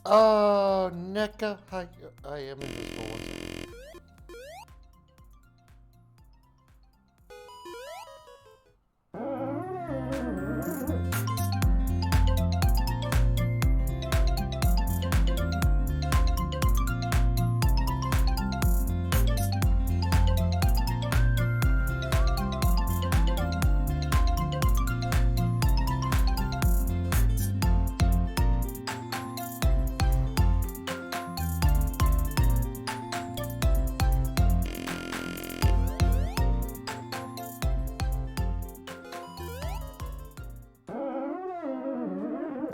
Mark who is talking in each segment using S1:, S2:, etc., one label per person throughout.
S1: Neka, I am invisible. One second.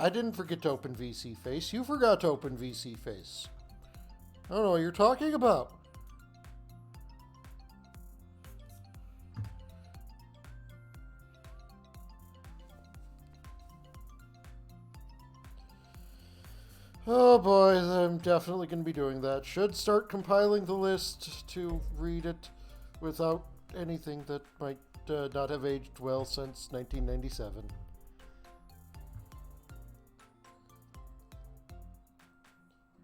S1: I didn't forget to open VC Face. You forgot to open VC Face. I don't know what you're talking about. Oh boy, I'm definitely going to be doing that. Should start compiling the list to read it without anything that might not have aged well since 1997.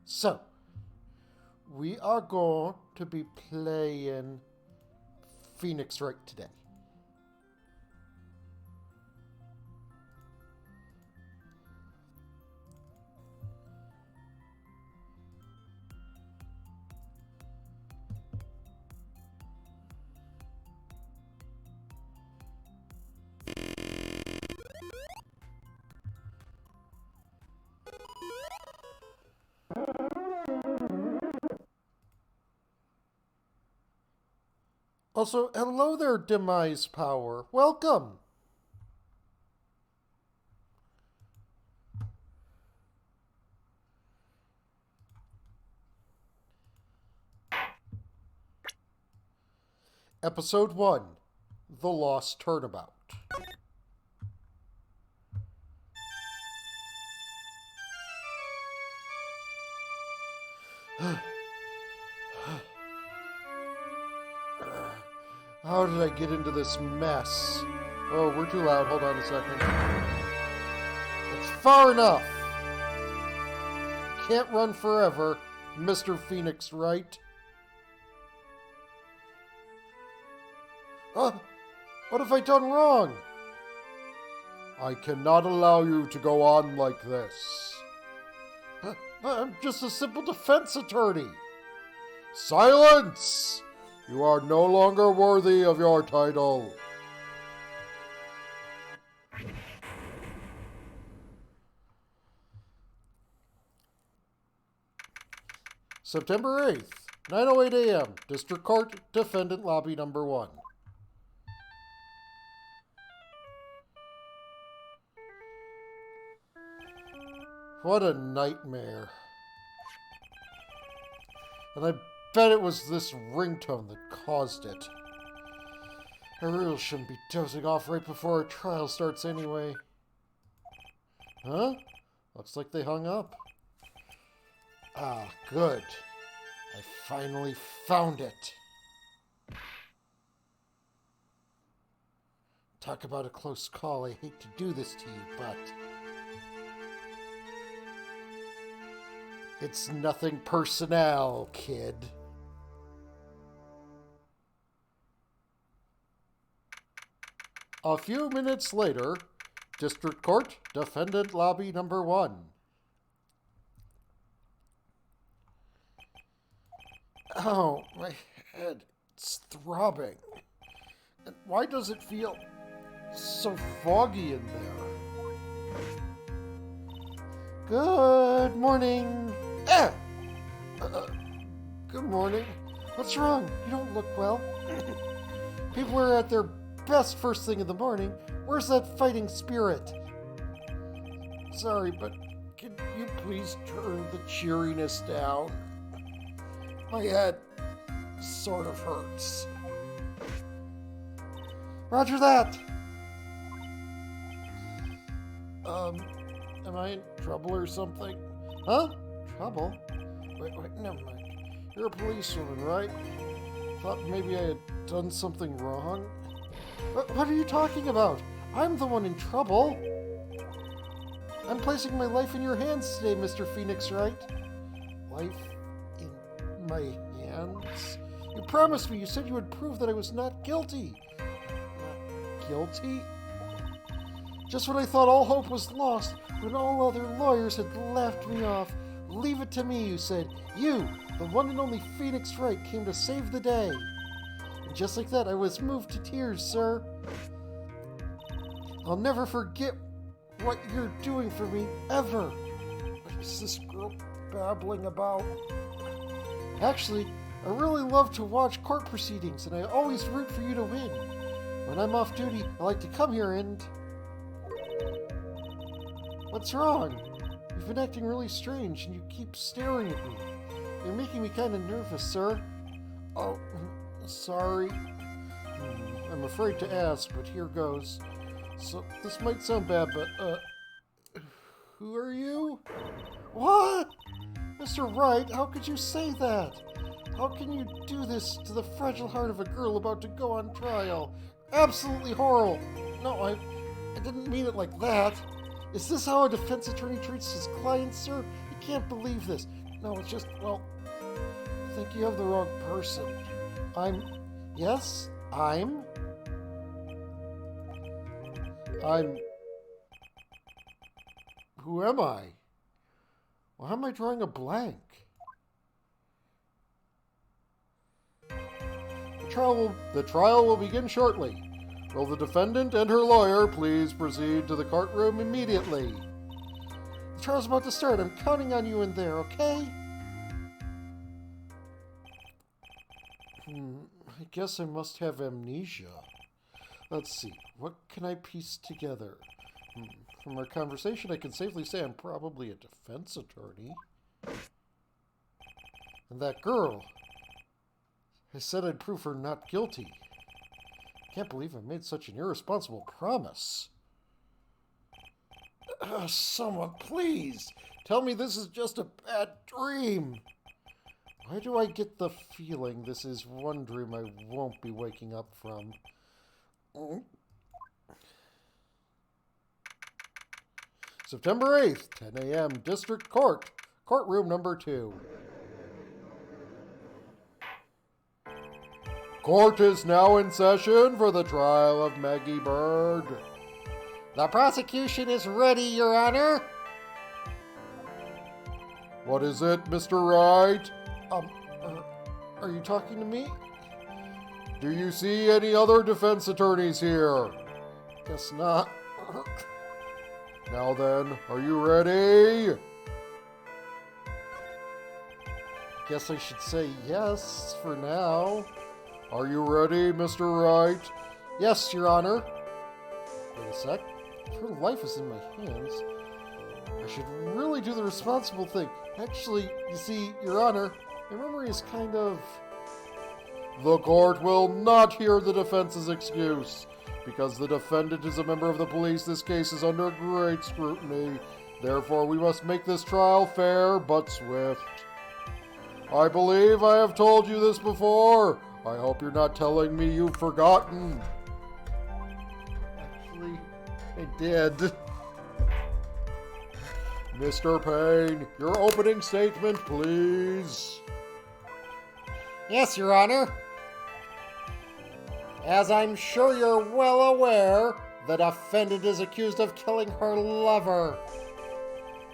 S1: So, we are going to be playing Phoenix Wright today. Also, hello there, Demise Power. Welcome. Episode 1, The Lost Turnabout. How did I get into this mess? Oh, we're too loud. Hold on a second. It's far enough. Can't run forever, Mr. Phoenix Wright. What have I done wrong? I cannot allow you to go on like this. I'm just a simple defense attorney. Silence! You are no longer worthy of your title. September 8th, 9:08 a.m., District Court, Defendant Lobby Number 1. What a nightmare. And I bet it was this ringtone that caused it. I really shouldn't be dozing off right before our trial starts anyway. Huh? Looks like they hung up. Ah, good. I finally found it. Talk about a close call. I hate to do this to you, but it's nothing personnel, kid. A few minutes later, District Court, Defendant Lobby Number 1. Oh, my head, it's throbbing. And why does it feel so foggy in there? Good morning. Good morning. What's wrong? You don't look well. People are at their best first thing in the morning. Where's that fighting spirit? Sorry, but can you please turn the cheeriness down? My head sort of hurts. Roger that. Am I in trouble or something? Huh? Trouble? Wait, never mind. You're a policewoman, right? Thought maybe I had done something wrong. What are you talking about? I'm the one in trouble. I'm placing my life in your hands today, Mr. Phoenix Wright. Life in my hands? You promised me. You said you would prove that I was not guilty. Not guilty? Just when I thought all hope was lost, when all other lawyers had laughed me off. Leave it to me, you said. You, the one and only Phoenix Wright, came to save the day. And just like that, I was moved to tears, sir. I'll never forget what you're doing for me, ever. What is this girl babbling about? Actually, I really love to watch court proceedings, and I always root for you to win. When I'm off duty, I like to come here and... What's wrong? You've been acting really strange, and you keep staring at me. You're making me kind of nervous, sir. Oh, sorry. I'm afraid to ask, but here goes. So, this might sound bad, but, who are you? What? Mr. Wright, how could you say that? How can you do this to the fragile heart of a girl about to go on trial? Absolutely horrible. No, I didn't mean it like that. Is this how a defense attorney treats his clients, sir? I can't believe this. No, it's just, well, I think you have the wrong person. Yes, I'm... Who am I? Why am I drawing a blank? The trial will begin shortly. Will the defendant and her lawyer please proceed to the courtroom immediately? The trial's about to start. I'm counting on you in there, okay? I guess I must have amnesia. Let's see. What can I piece together? From our conversation, I can safely say I'm probably a defense attorney. And that girl... I said I'd prove her not guilty. Can't believe I made such an irresponsible promise. Someone, please, tell me this is just a bad dream. Why do I get the feeling this is one dream I won't be waking up from? September 8th, 10 a.m., District Court, Courtroom number 2. Court is now in session for the trial of Maggie Bird. The prosecution is ready, Your Honor. What is it, Mr. Wright? Are you talking to me? Do you see any other defense attorneys here? Guess not. Now then, are you ready? Guess I should say yes for now. Are you ready, Mr. Wright? Yes, Your Honor. Wait a sec. Her life is in my hands. I should really do the responsible thing. Actually, you see, Your Honor, my memory is kind of... The court will not hear the defense's excuse. Because the defendant is a member of the police, this case is under great scrutiny. Therefore, we must make this trial fair but swift. I believe I have told you this before. I hope you're not telling me you've forgotten. Actually, I did. Mr. Payne, your opening statement, please. Yes, Your Honor. As I'm sure you're well aware, the defendant is accused of killing her lover.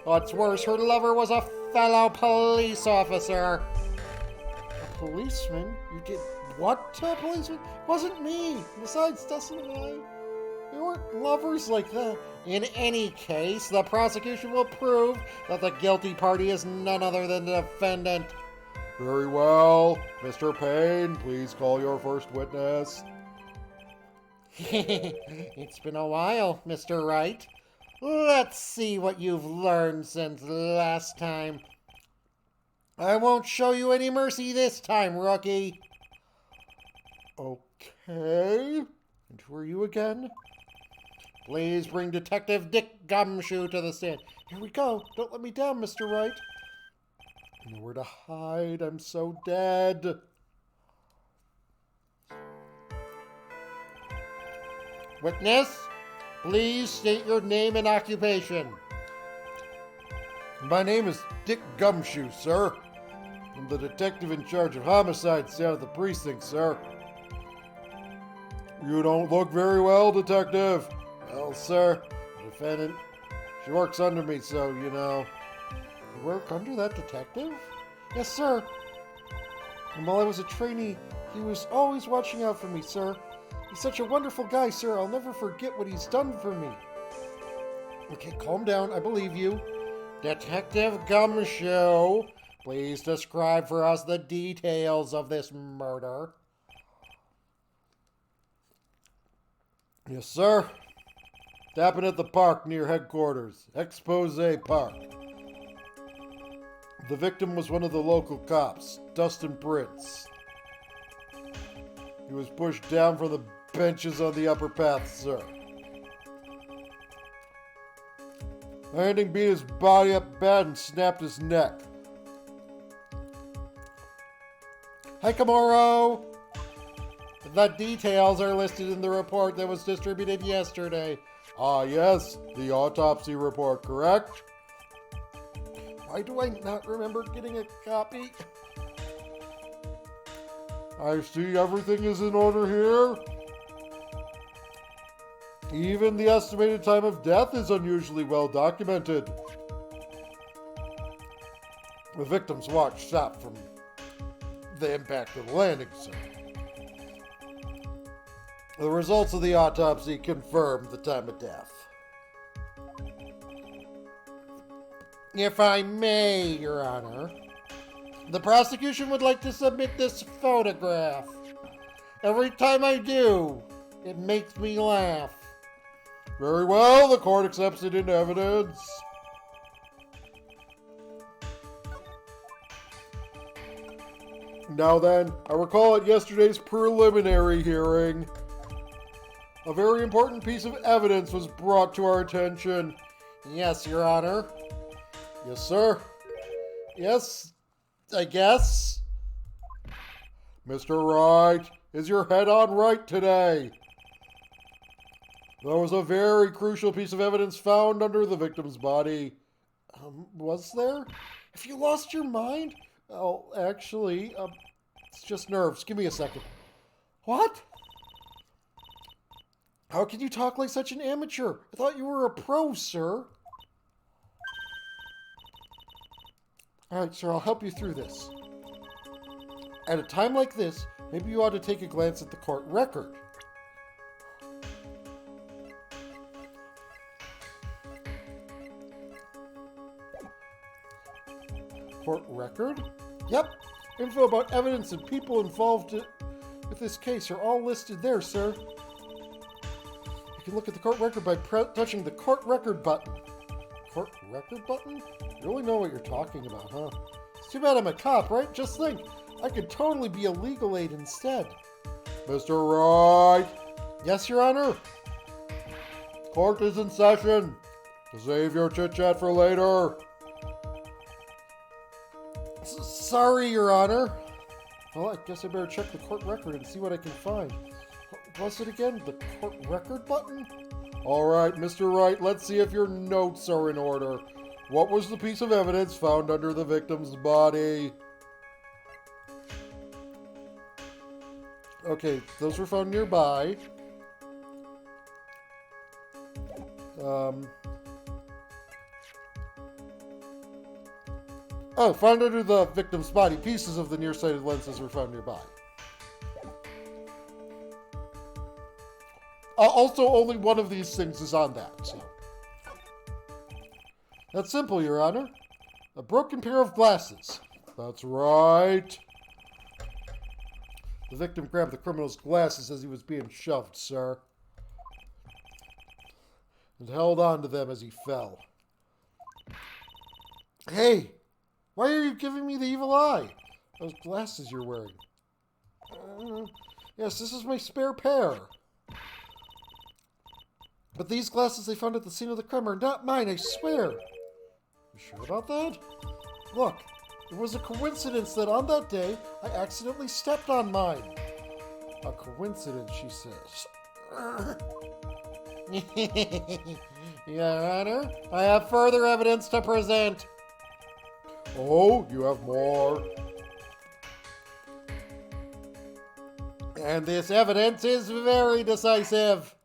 S1: What's worse, her lover was a fellow police officer. A policeman? You did what to a policeman? It wasn't me. Besides, Dustin and I, we weren't lovers like that. In any case, the prosecution will prove that the guilty party is none other than the defendant. Very well. Mr. Payne, please call your first witness. It's been a while, Mr. Wright. Let's see what you've learned since last time. I won't show you any mercy this time, rookie. Okay. And who are you again? Please bring Detective Dick Gumshoe to the stand. Here we go. Don't let me down, Mr. Wright. Nowhere to hide. I'm so dead. Witness, please state your name and occupation. My name is Dick Gumshoe, sir. I'm the detective in charge of homicides down at the precinct, sir. You don't look very well, detective. Well, sir, the defendant, she works under me, so, you know. You work under that detective? Yes, sir. And while I was a trainee, he was always watching out for me, sir. He's such a wonderful guy, sir. I'll never forget what he's done for me. Okay, calm down. I believe you. Detective Gumshoe, please describe for us the details of this murder. Yes, sir. It happened at the park near headquarters. Expose Park. The victim was one of the local cops, Dustin Prince. He was pushed down from the benches on the upper path, sir. Landing beat his body up bad and snapped his neck. Hi, Kamoro! The details are listed in the report that was distributed yesterday. Ah, yes, the autopsy report, correct? Why do I not remember getting a copy? I see everything is in order here. Even the estimated time of death is unusually well documented. The victim's watch stopped from the impact of the landing, sir. The results of the autopsy confirmed the time of death. If I may, Your Honor, the prosecution would like to submit this photograph. Every time I do, it makes me laugh. Very well, the court accepts it into evidence. Now then, I recall at yesterday's preliminary hearing, a very important piece of evidence was brought to our attention. Yes, Your Honor. Yes, sir. Yes, I guess. Mr. Wright, is your head on right today? There was a very crucial piece of evidence found under the victim's body. Was there? Have you lost your mind? Oh, actually, it's just nerves. Give me a second. What? How can you talk like such an amateur? I thought you were a pro, sir. Alright, sir, I'll help you through this. At a time like this, maybe you ought to take a glance at the court record. Court record? Yep. Info about evidence and people involved with this case are all listed there, sir. You can look at the court record by touching the court record button. Court record button? You really know what you're talking about, huh? It's too bad I'm a cop, right? Just think, I could totally be a legal aid instead. Mr. Wright! Yes, Your Honor? Court is in session. Save your chit-chat for later. Sorry, Your Honor. Well, I guess I better check the court record and see what I can find. What was it again? The court record button? Alright, Mr. Wright, let's see if your notes are in order. What was the piece of evidence found under the victim's body? Okay, those were found nearby. Oh, found under the victim's body. Pieces of the nearsighted lenses were found nearby. Also, only one of these things is on that, so. That's simple, Your Honor. A broken pair of glasses. That's right. The victim grabbed the criminal's glasses as he was being shoved, sir. And held on to them as he fell. Hey! Why are you giving me the evil eye? Those glasses you're wearing. Yes, this is my spare pair. But these glasses they found at the scene of the crime are not mine, I swear. You sure about that? Look, it was a coincidence that on that day, I accidentally stepped on mine. A coincidence, she says. Your Honor, I have further evidence to present. Oh, you have more. And this evidence is very decisive.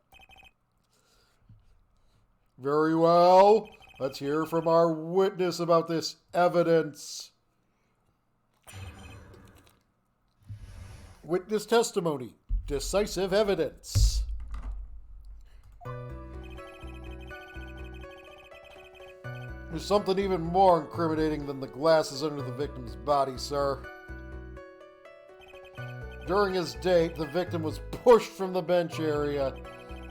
S1: Very well. Let's hear from our witness about this evidence. Witness testimony. Decisive evidence. There's something even more incriminating than the glasses under the victim's body, sir. During his date, the victim was pushed from the bench area,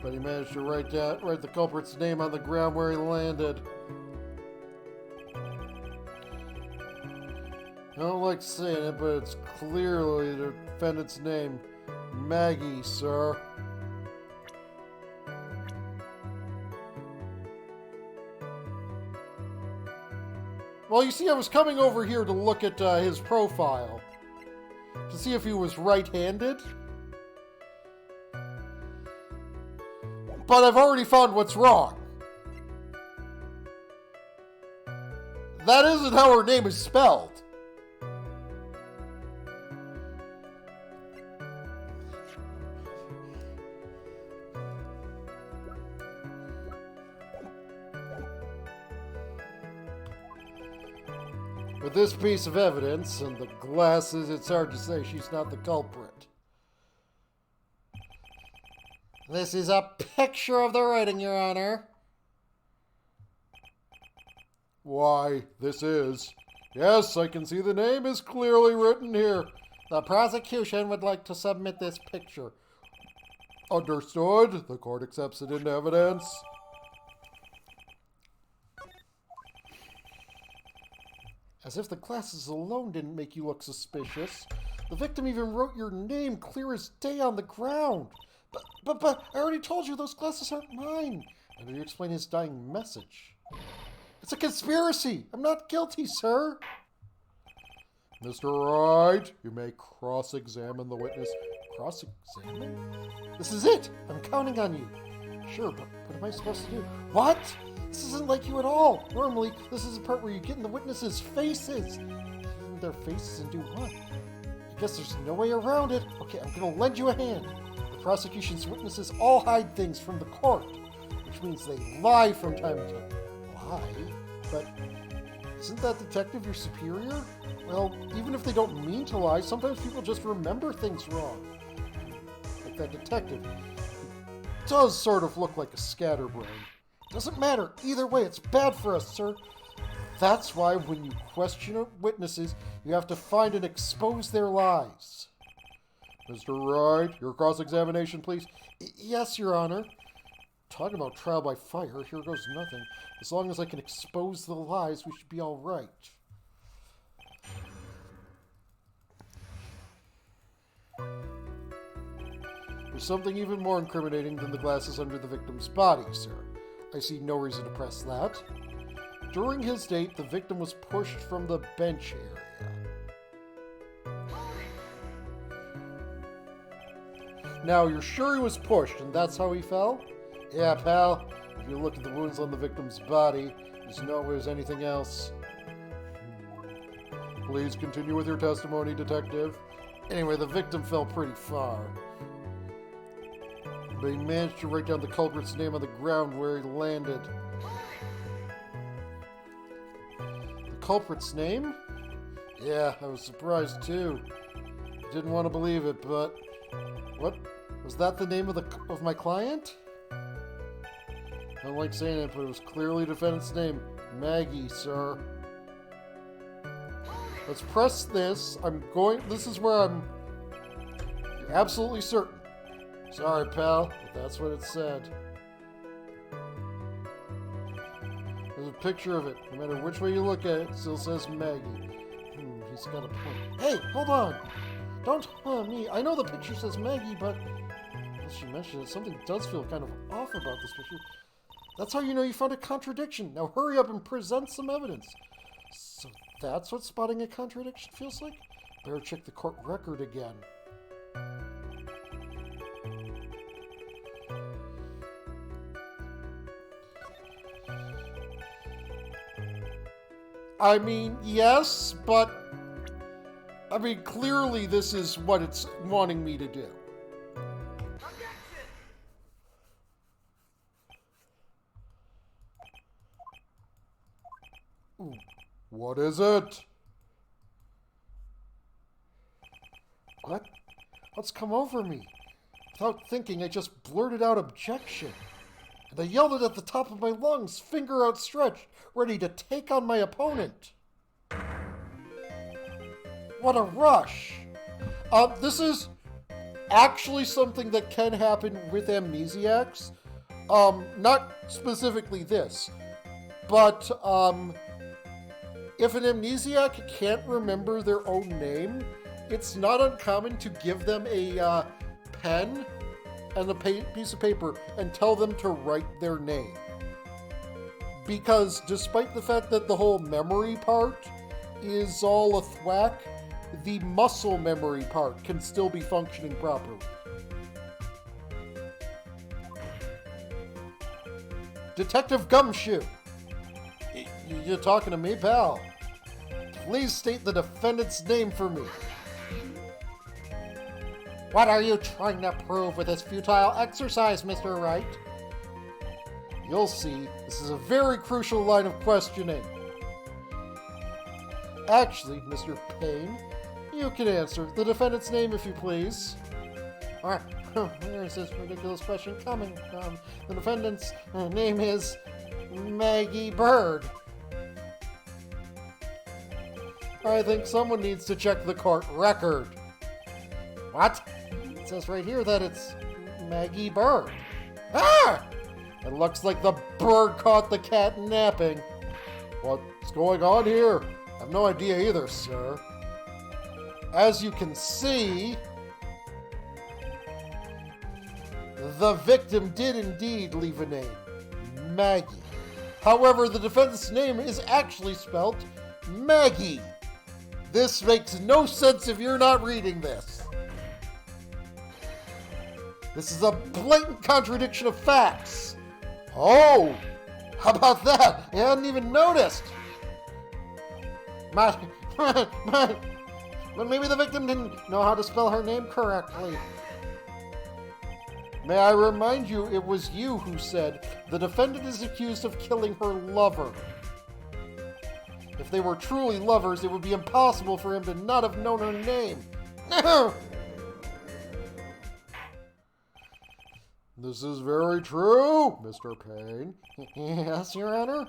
S1: but he managed to write the culprit's name on the ground where he landed. I don't like saying it, but it's clearly the defendant's name, Maggie, sir. Well, you see, I was coming over here to look at his profile to see if he was right-handed. But I've already found what's wrong. That isn't how her name is spelled. With this piece of evidence and the glasses, it's hard to say she's not the culprit. This is a picture of the writing, Your Honor. Why, this is. Yes, I can see the name is clearly written here. The prosecution would like to submit this picture. Understood. The court accepts it into evidence. As if the glasses alone didn't make you look suspicious. The victim even wrote your name clear as day on the ground. But I already told you those glasses aren't mine. How do you explain his dying message? It's a conspiracy. I'm not guilty, sir. Mr. Wright, you may cross-examine the witness. Cross-examine? This is it. I'm counting on you. Sure, but what am I supposed to do? What? This isn't like you at all. Normally, this is the part where you get in the witnesses' faces. Get in their faces and do what? I guess there's no way around it. Okay, I'm going to lend you a hand. The prosecution's witnesses all hide things from the court, which means they lie from time to time. Lie? But isn't that detective your superior? Well, even if they don't mean to lie, sometimes people just remember things wrong. Like that detective. He does sort of look like a scatterbrain. Doesn't matter. Either way, it's bad for us, sir. That's why when you question witnesses, you have to find and expose their lies. Mr. Wright, your cross-examination, please. Yes, Your Honor. Talking about trial by fire, here goes nothing. As long as I can expose the lies, we should be all right. There's something even more incriminating than the glasses under the victim's body, sir. I see no reason to press that. During his date, the victim was pushed from the bench area. Now, you're sure he was pushed and that's how he fell? Yeah, pal. If you look at the wounds on the victim's body, there's nowhere anything else. Please continue with your testimony, detective. Anyway, the victim fell pretty far. But he managed to write down the culprit's name on the ground where he landed. The culprit's name? Yeah, I was surprised too. I didn't want to believe it, but... What? Was that the name of my client? I don't like saying it, but it was clearly the defendant's name. Maggie, sir. Let's press this. This is where I'm absolutely certain. Sorry, pal, but that's what it said. There's a picture of it. No matter which way you look at it, it still says Maggie. He's got a point. Hey, hold on! Don't hold on me. I know the picture says Maggie, but as she mentioned it, something does feel kind of off about this picture. That's how you know you found a contradiction. Now hurry up and present some evidence. So that's what spotting a contradiction feels like? Better check the court record again. I mean, yes, but... I mean, clearly this is what it's wanting me to do. Ooh, what is it? What? What's come over me? Without thinking, I just blurted out objection. And I yelled it at the top of my lungs, finger outstretched, ready to take on my opponent. What a rush! This is actually something that can happen with amnesiacs. Not specifically this, but if an amnesiac can't remember their own name, it's not uncommon to give them a pen and a piece of paper and tell them to write their name. Because despite the fact that the whole memory part is all a thwack, the muscle memory part can still be functioning properly. Detective Gumshoe! You're talking to me, pal? Please state the defendant's name for me. What are you trying to prove with this futile exercise, Mr. Wright? You'll see, this is a very crucial line of questioning. Actually, Mr. Payne, you can answer the defendant's name if you please. Alright, where's this ridiculous question coming from? The defendant's name is Maggie Bird. I think someone needs to check the court record. What? It says right here that it's Maggie Bird. Ah! It looks like the bird caught the cat napping. What's going on here? I have no idea either, sir. As you can see, the victim did indeed leave a name, Maggie. However, the defendant's name is actually spelled Maggie. This makes no sense if you're not reading this. This is a blatant contradiction of facts. Oh, how about that? I hadn't even noticed. But maybe the victim didn't know how to spell her name correctly. May I remind you, it was you who said the defendant is accused of killing her lover. If they were truly lovers, it would be impossible for him to not have known her name. This is very true, Mr. Payne. Yes, Your Honor?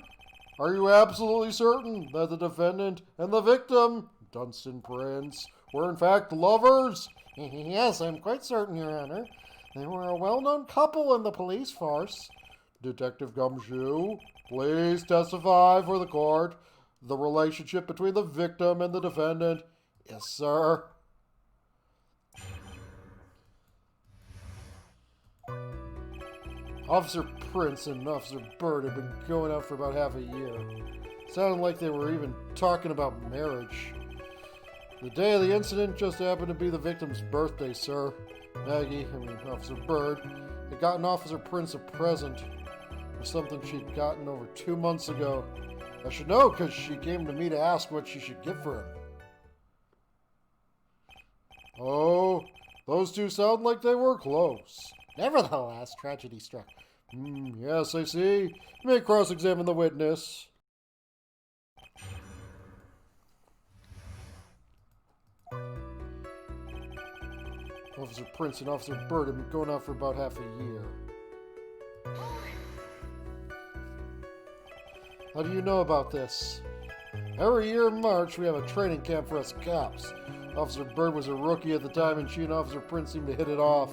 S1: Are you absolutely certain that the defendant and the victim, Dunstan Prince, were in fact lovers? Yes, I'm quite certain, Your Honor. They were a well-known couple in the police force. Detective Gumshoe, please testify for the court the relationship between the victim and the defendant. Yes, sir. Officer Prince and Officer Bird had been going out for about half a year. Sounded like they were even talking about marriage. The day of the incident just happened to be the victim's birthday, sir. Officer Bird, had gotten Officer Prince a present for something she'd gotten over 2 months ago. I should know, because she came to me to ask what she should get for him. Oh, those two sound like they were close. Nevertheless, tragedy struck. Yes, I see. You may cross-examine the witness. Officer Prince and Officer Bird have been going out for about half a year. How do you know about this? Every year in March, we have a training camp for us cops. Officer Bird was a rookie at the time, and she and Officer Prince seemed to hit it off.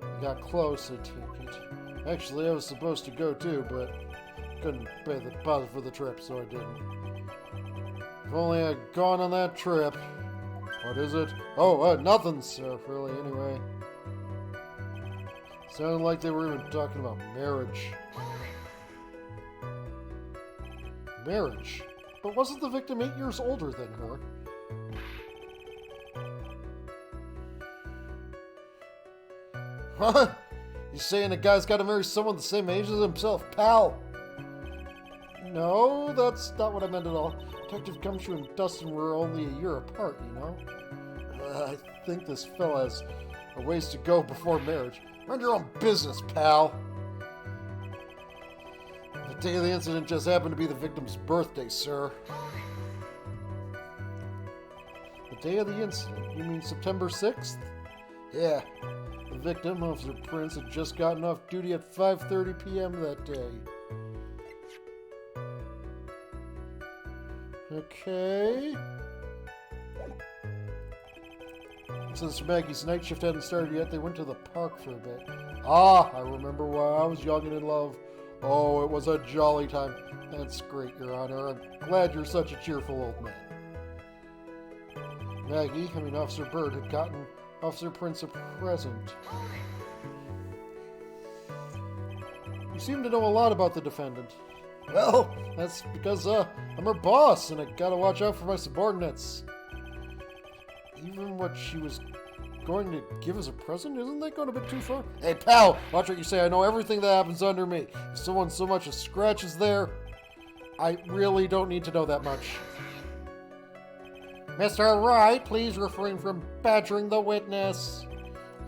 S1: I got close, I take it. Actually, I was supposed to go too, but couldn't pay the deposit for the trip, so I didn't. If only I'd gone on that trip. What is it? Oh, nothing, sir, really, anyway. Sounded like they were even talking about marriage. Marriage? But wasn't the victim 8 years older than her? Huh? You saying a guy's got to marry someone the same age as himself, pal? No, that's not what I meant at all. Detective Gumshoe and Dustin were only a year apart, you know? I think this fella has a ways to go before marriage. Mind your own business, pal. The day of the incident just happened to be the victim's birthday, sir. The day of the incident? You mean September 6th? Yeah. The victim, Officer Prince, had just gotten off duty at 5:30 p.m. that day. Okay. Since Maggie's night shift hadn't started yet, they went to the park for a bit. Ah, I remember when I was young and in love. Oh, it was a jolly time. That's great, Your Honor. I'm glad you're such a cheerful old man. Officer Bird had gotten Officer Prince a present. You seem to know a lot about the defendant. Well, that's because I'm her boss, and I gotta watch out for my subordinates. Even what she was going to give as a present, isn't that going a bit too far? Hey, pal, watch what you say. I know everything that happens under me. If someone so much as scratches there, I really don't need to know that much. Mr. Wright, please refrain from badgering the witness.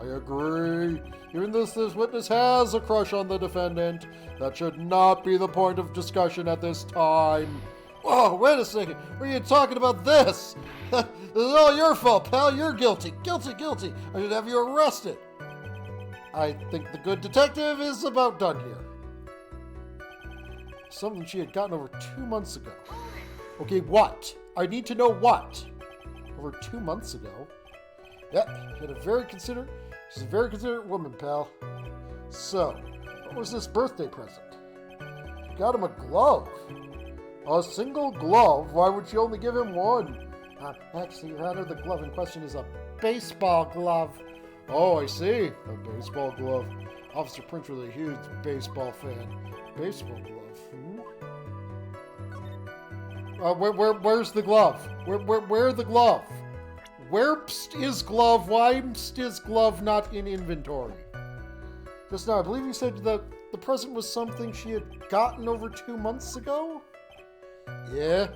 S1: I agree. Even this witness has a crush on the defendant. That should not be the point of discussion at this time. Whoa, wait a second. What are you talking about this? This is all your fault, pal. You're guilty. Guilty. I should have you arrested. I think the good detective is about done here. Something she had gotten over 2 months ago. Okay, what? I need to know what. Over 2 months ago? Yeah, she's a very considerate woman, pal. So, what was this birthday present? She got him a glove. A single glove? Why would she only give him one? Actually, Your Honor, the glove in question is a baseball glove. Oh, I see. A baseball glove. Officer Prince was a huge baseball fan. Baseball glove. Where's the glove? Where's the glove? Where is glove? Why is glove not in inventory? Just now, I believe you said that the present was something she had gotten over 2 months ago? Yeah.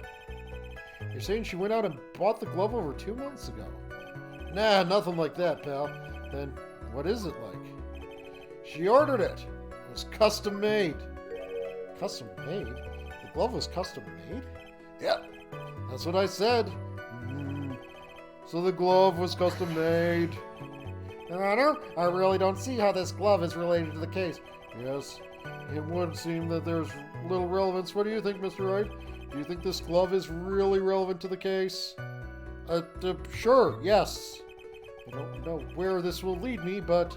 S1: You're saying she went out and bought the glove over 2 months ago? Nah, nothing like that, pal. Then what is it like? She ordered it. It was custom made. Custom made? The glove was custom made? Yep. That's what I said. So the glove was custom made. Your Honor, I really don't see how this glove is related to the case. Yes, it would seem that there's little relevance. What do you think, Mr. Wright? Do you think this glove is really relevant to the case? Sure, yes. I don't know where this will lead me, but...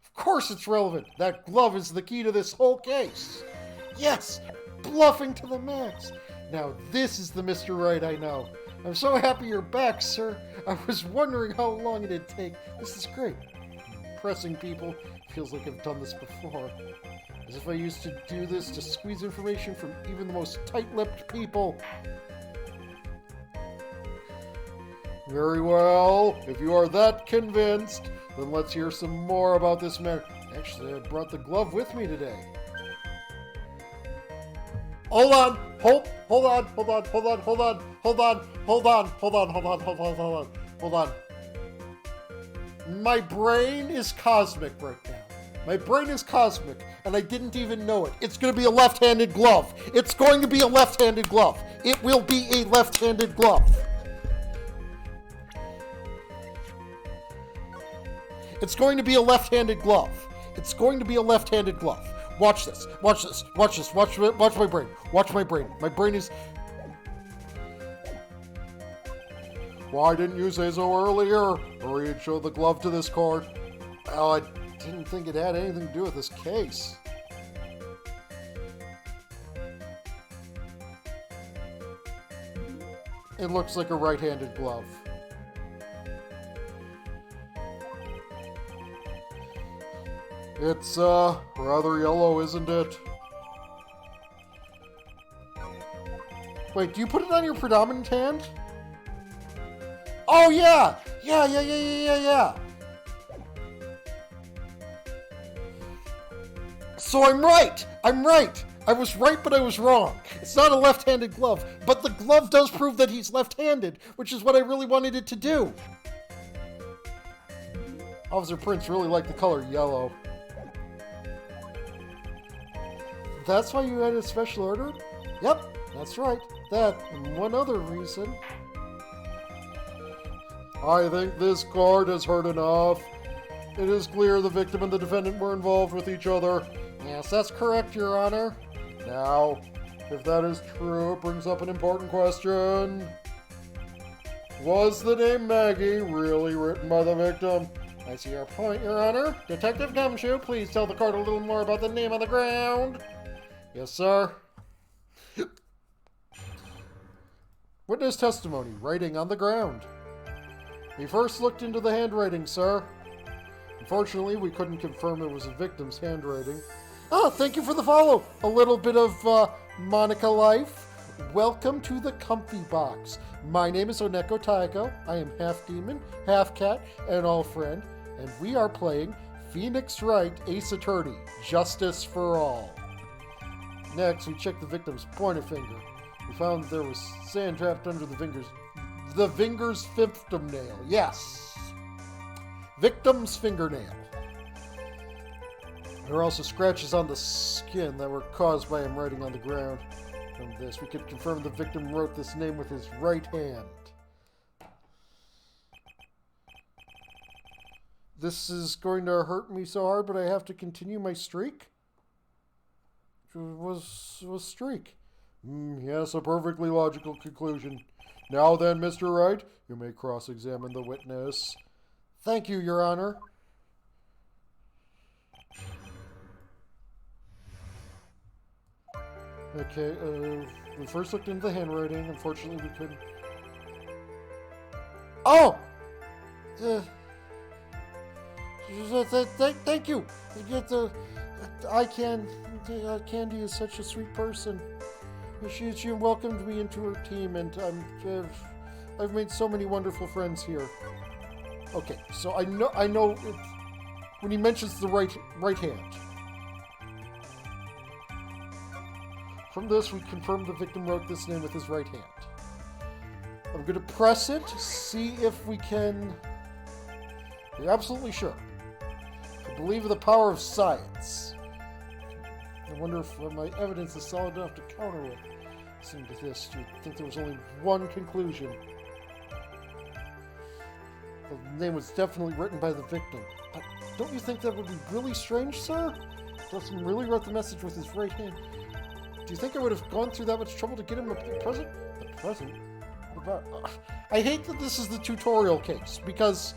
S1: Of course it's relevant. That glove is the key to this whole case. Yes, bluffing to the max. Now this is the Mr. Wright I know. I'm so happy you're back, sir. I was wondering how long it'd take. This is great. Impressing people. Feels like I've done this before. As if I used to do this to squeeze information from even the most tight-lipped people. Very well. If you are that convinced, then let's hear some more about this matter. Actually, I brought the glove with me today. Hold on. Hold on. My brain is cosmic right now. My brain is cosmic, and I didn't even know it. It's going to be a left-handed glove. It's going to be a left-handed glove. It will be a left-handed glove. It's going to be a left-handed glove. It's going to be a left-handed glove. Watch this. Watch my brain. Watch my brain. My brain is... Why didn't you say so earlier? Hurry and show the glove to this court. Well, I didn't think it had anything to do with this case. It looks like a right-handed glove. It's, rather yellow, isn't it? Wait, do you put it on your predominant hand? Oh, yeah! Yeah. So I'm right! I was right, but I was wrong. It's not a left-handed glove, but the glove does prove that he's left-handed, which is what I really wanted it to do. Officer Prince really liked the color yellow. That's why you had a special order? Yep, that's right. That and one other reason. I think this court has heard enough. It is clear the victim and the defendant were involved with each other. Yes, that's correct, Your Honor. Now, if that is true, it brings up an important question. Was the name Maggie really written by the victim? I see your point, Your Honor. Detective Gumshoe, please tell the court a little more about the name on the ground. Yes, sir. Witness testimony, writing on the ground. We first looked into the handwriting, sir. Unfortunately, we couldn't confirm it was the victim's handwriting. Oh, thank you for the follow. A little bit of Monica life. Welcome to the Comfy Box. My name is Oneko Tyago. I am half demon, half cat, and all friend. And we are playing Phoenix Wright, Ace Attorney, Justice for All. Next, we checked the victim's pointer finger. We found that there was sand trapped under the finger's fifth nail. Yes. Victim's fingernail. There were also scratches on the skin that were caused by him writing on the ground. From this, we could confirm the victim wrote this name with his right hand. This is going to hurt me so hard, but I have to continue my streak? Was streak. Yes, a perfectly logical conclusion. Now then, Mr. Wright, you may cross-examine the witness. Thank you, Your Honor. Okay, we first looked into the handwriting. Unfortunately, we couldn't... Oh! Thank you! Candy is such a sweet person. She welcomed me into her team, and I've made so many wonderful friends here. Okay, so I know when he mentions the right hand. From this, we confirmed the victim wrote this name with his right hand. I'm going to press it, see if we can... You're absolutely sure. I believe in the power of science. I wonder if my evidence is solid enough to counter it. Listening to this, do you think there was only one conclusion? The name was definitely written by the victim. But don't you think that would be really strange, sir? Dustin really wrote the message with his right hand. Do you think I would have gone through that much trouble to get him a present? A present? What about... I hate that this is the tutorial case, because...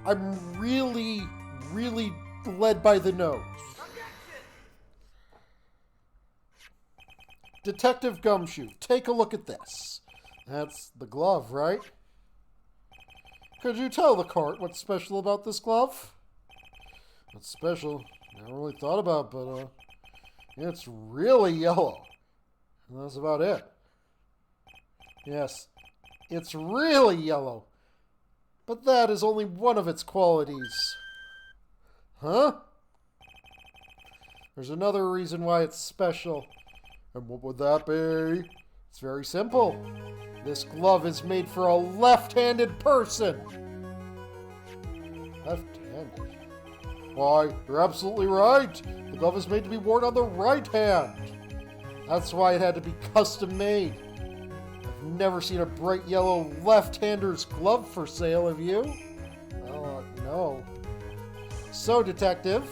S1: I'm really led by the nose. Detective Gumshoe, take a look at this. That's the glove, right? Could you tell the court what's special about this glove? What's special? Never really thought about, but it's really yellow. And that's about it. Yes, it's really yellow. But that is only one of its qualities. Huh? There's another reason why it's special. And what would that be? It's very simple. This glove is made for a left-handed person. Left-handed? Why, you're absolutely right. The glove is made to be worn on the right hand. That's why it had to be custom-made. Never seen a bright yellow left-hander's glove for sale, have you? No. So, Detective,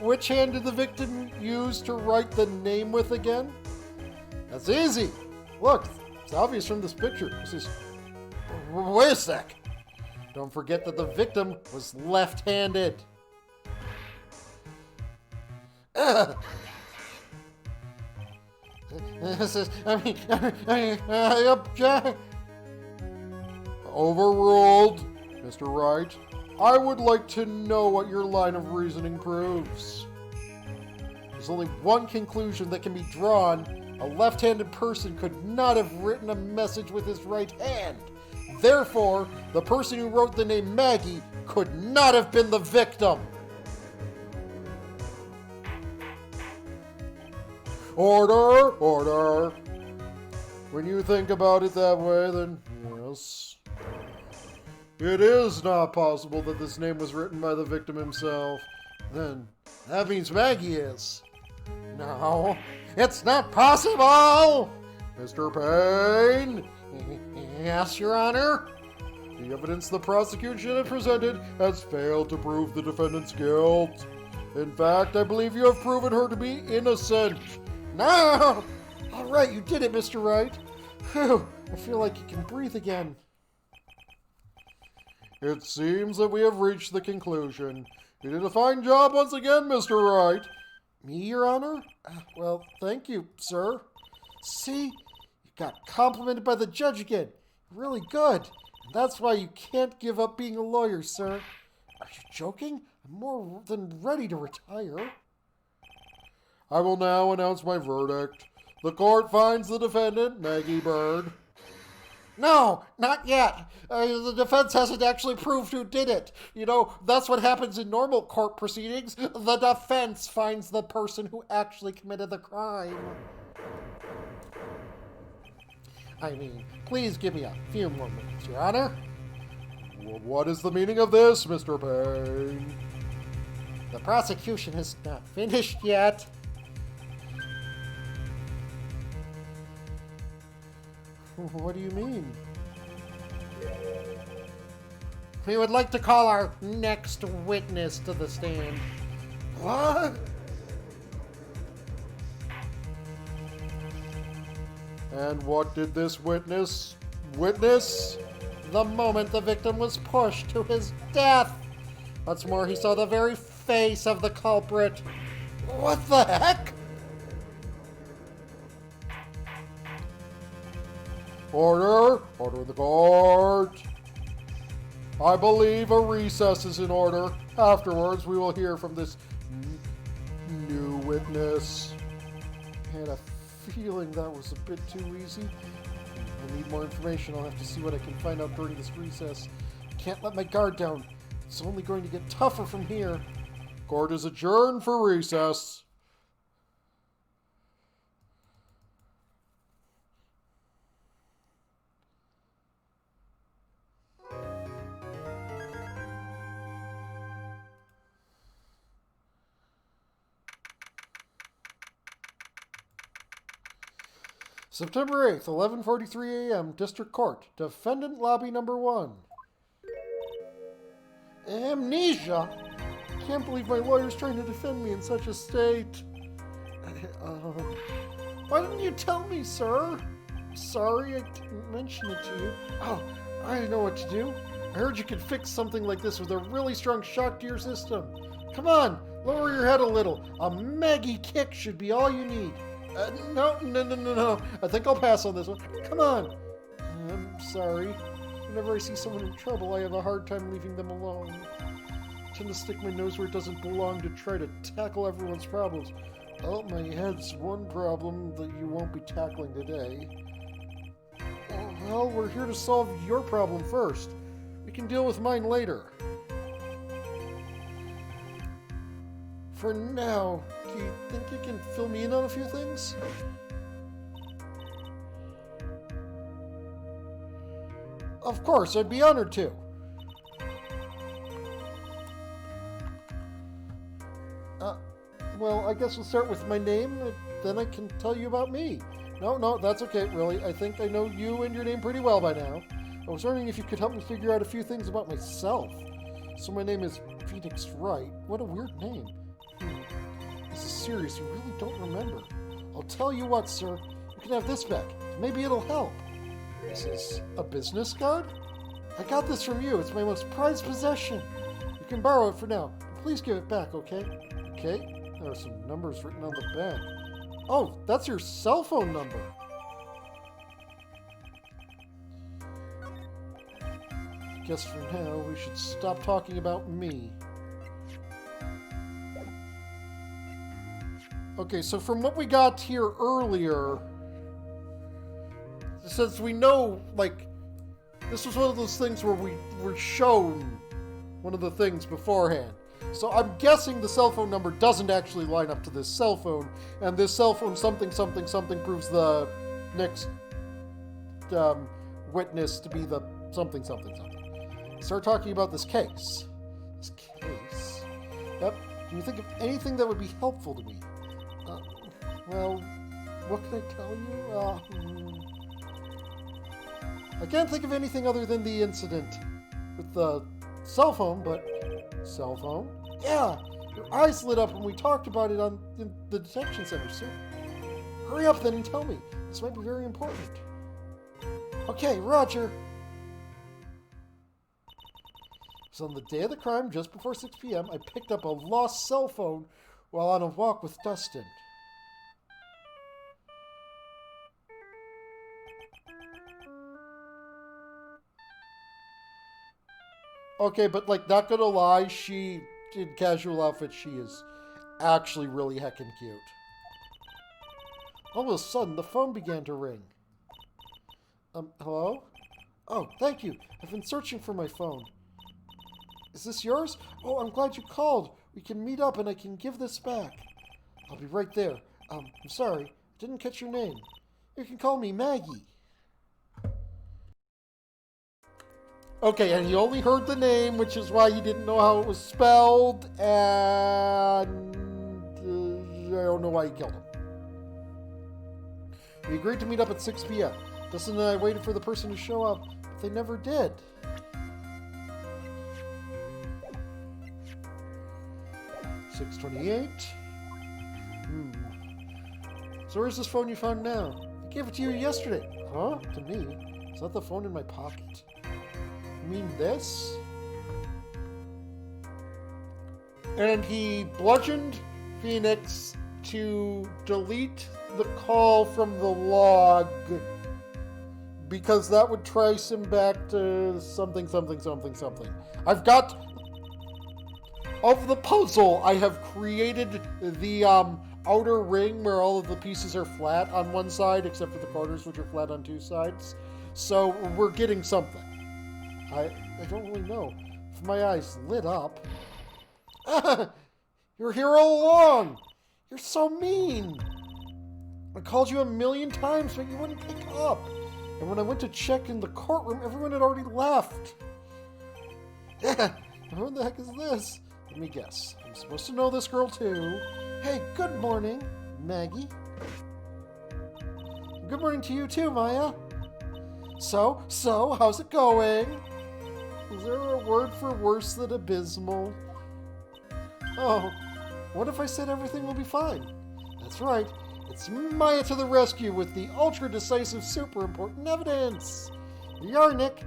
S1: which hand did the victim use to write the name with again? That's easy. Look, it's obvious from this picture. Wait a sec. Don't forget that the victim was left-handed. I object. Overruled, Mr. Wright. I would like to know what your line of reasoning proves. There's only one conclusion that can be drawn. A left-handed person could not have written a message with his right hand. Therefore, the person who wrote the name Maggie could not have been the victim. Order! Order! When you think about it that way, then yes. It is not possible that this name was written by the victim himself. Then that means Maggie is. No, it's not possible! Mr. Payne? Yes, Your Honor? The evidence the prosecution has presented has failed to prove the defendant's guilt. In fact, I believe you have proven her to be innocent. No! All right, you did it, Mr. Wright. Whew, I feel like you can breathe again. It seems that we have reached the conclusion. You did a fine job once again, Mr. Wright. Me, Your Honor? Well, thank you, sir. See? You got complimented by the judge again. Really good. And that's why you can't give up being a lawyer, sir. Are you joking? I'm more than ready to retire. I will now announce my verdict. The court finds the defendant, Maggie Bird. No, not yet. The defense hasn't actually proved who did it. You know, that's what happens in normal court proceedings. The defense finds the person who actually committed the crime. I mean, please give me a few more minutes, Your Honor. Well, what is the meaning of this, Mr. Payne? The prosecution has not finished yet. What do you mean? We would like to call our next witness to the stand. What? And what did this witness witness? The moment the victim was pushed to his death. What's more, he saw the very face of the culprit. What the heck? Order! Order in the court! I believe a recess is in order. Afterwards, we will hear from this new witness. I had a feeling that was a bit too easy. I need more information. I'll have to see what I can find out during this recess. I can't let my guard down. It's only going to get tougher from here. Court is adjourned for recess. September 8th, 11:43 a.m., District Court. Defendant Lobby Number 1. Amnesia? Can't believe my lawyer's trying to defend me in such a state. Why didn't you tell me, sir? Sorry, I didn't mention it to you. Oh, I know what to do. I heard you could fix something like this with a really strong shock to your system. Come on, lower your head a little. A Maggie kick should be all you need. No. I think I'll pass on this one. Come on. I'm sorry. Whenever I see someone in trouble, I have a hard time leaving them alone. I tend to stick my nose where it doesn't belong to try to tackle everyone's problems. Oh, my head's one problem that you won't be tackling today. Well, we're here to solve your problem first. We can deal with mine later. For now, do you think you can fill me in on a few things? Of course, I'd be honored to. Well, I guess we'll start with my name, and then I can tell you about me. No, that's okay, really. I think I know you and your name pretty well by now. I was wondering if you could help me figure out a few things about myself. So my name is Phoenix Wright. What a weird name. This is serious. You really don't remember. I'll tell you what, sir. You can have this back. Maybe it'll help. This is a business card? I got this from you. It's my most prized possession. You can borrow it for now. Please give it back, okay? Okay. There are some numbers written on the back. Oh, that's your cell phone number. I guess for now we should stop talking about me. Okay, so from what we got here earlier, since we know, like, this was one of those things where we were shown one of the things beforehand. So I'm guessing the cell phone number doesn't actually line up to this cell phone, and this cell phone something proves the next witness to be the something. Start talking about this case. This case? Yep. Can you think of anything that would be helpful to me? Well, what can I tell you? I can't think of anything other than the incident with the cell phone, but... Cell phone? Yeah! Your eyes lit up when we talked about it in the detention center, sir. Hurry up then and tell me. This might be very important. Okay, Roger. So on the day of the crime, just before 6 p.m., I picked up a lost cell phone while on a walk with Dustin. Okay, but, like, not gonna lie, she, in casual outfit, she is actually really heckin' cute. All of a sudden, the phone began to ring. Hello? Oh, thank you. I've been searching for my phone. Is this yours? Oh, I'm glad you called. We can meet up and I can give this back. I'll be right there. I'm sorry. I didn't catch your name. You can call me Maggie. Okay, and he only heard the name, which is why he didn't know how it was spelled, and I don't know why he killed him. We agreed to meet up at 6 p.m. Dustin and I waited for the person to show up, but they never did. $6.28. So where's this phone you found now? I gave it to you yesterday. Huh? To me? Is that the phone in my pocket? You mean this? And he bludgeoned Phoenix to delete the call from the log because that would trace him back to something. I've got... Of the puzzle, I have created the outer ring where all of the pieces are flat on one side, except for the corners, which are flat on two sides. So we're getting something. I don't really know. If my eyes lit up... You're here all along! You're so mean! I called you 1,000,000 times, but you wouldn't pick up. And when I went to check in the courtroom, everyone had already left. Who the heck is this? Let me guess. I'm supposed to know this girl too. Hey, good morning, Maggie. Good morning to you too, Maya. So, how's it going? Is there a word for worse than abysmal? Oh, what if I said everything will be fine? That's right. It's Maya to the rescue with the ultra-decisive, super important evidence. Here you are, Nick.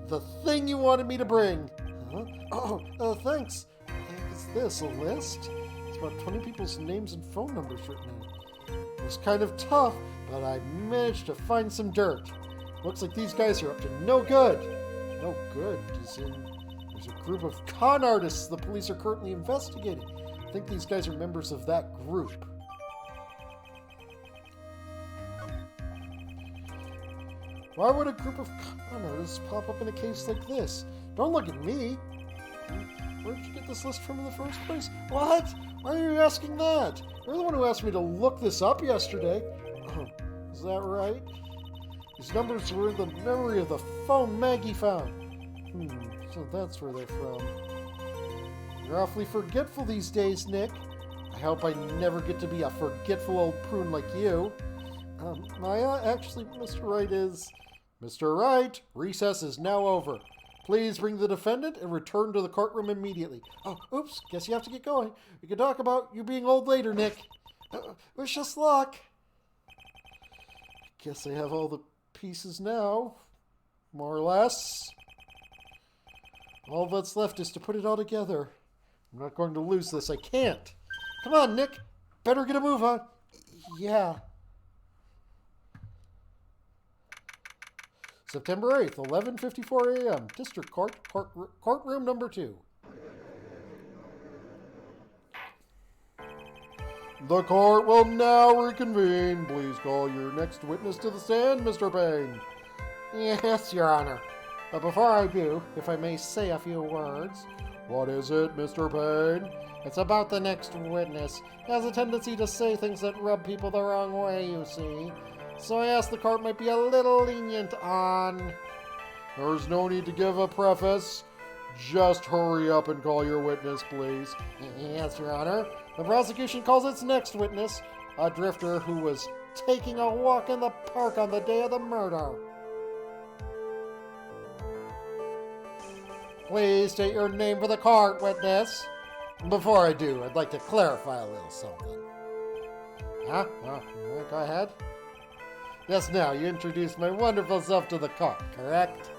S1: The thing you wanted me to bring. Huh? Oh, thanks. Is this a list? It's about 20 people's names and phone numbers written in it. It was kind of tough, but I managed to find some dirt. Looks like these guys are up to no good. No good, as in there's a group of con artists the police are currently investigating. I think these guys are members of that group. Why would a group of con artists pop up in a case like this? Don't look at me. Where did you get this list from in the first place? What? Why are you asking that? You're the one who asked me to look this up yesterday. Is that right? These numbers were in the memory of the phone Maggie found. So that's where they're from. You're awfully forgetful these days, Nick. I hope I never get to be a forgetful old prune like you. Maya, actually, Mr. Wright is... Mr. Wright, recess is now over. Please bring the defendant and return to the courtroom immediately. Oh, oops, guess you have to get going. We can talk about you being old later, Nick. Wish us luck. Guess I have all the pieces now, more or less. All that's left is to put it all together. I'm not going to lose this. I can't. Come on, Nick. Better get a move on. Yeah. September 8th, 11:54 a.m. District Court, courtroom number 2. The court will now reconvene. Please call your next witness to the stand, Mr. Payne. Yes, Your Honor. But before I do, if I may say a few words, What is it, Mr. Payne? It's about the next witness. He has a tendency to say things that rub people the wrong way, you see. So I asked the court might be a little lenient on... There's no need to give a preface. Just hurry up and call your witness, please. Yes, Your Honor. The prosecution calls its next witness a drifter who was taking a walk in the park on the day of the murder. Please state your name for the court, witness. Before I do, I'd like to clarify a little something. Huh? Go ahead. Just now, you introduced my wonderful self to the court, correct?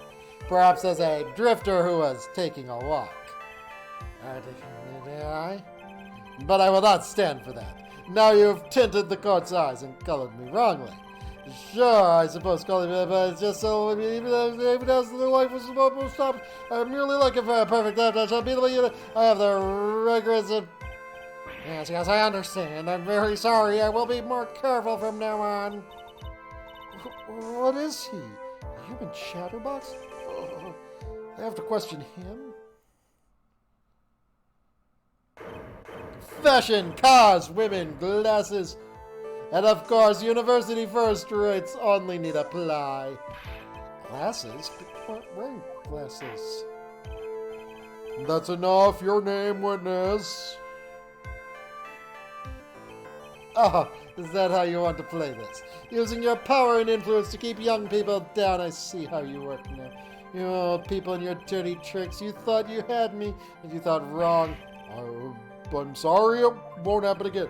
S1: Perhaps as a drifter who was taking a walk. Did I? But I will not stand for that. Now you've tinted the court's eyes and colored me wrongly. Sure, I suppose calling me, but it's just so even as the wife was supposed to stop. I'm merely looking for a perfect I shall be the way I have the regrets of... Yes, I understand. I'm very sorry. I will be more careful from now on. What is he? A human chatterbox? I have to question him? Fashion, cars, women, glasses, and of course, university first rates only need apply. Glasses? But wearing glasses. That's enough. Your name, witness. Oh, is that how you want to play this? Using your power and influence to keep young people down. I see how you work now. You old people and your dirty tricks. You thought you had me, and you thought wrong. I'm sorry, it won't happen again.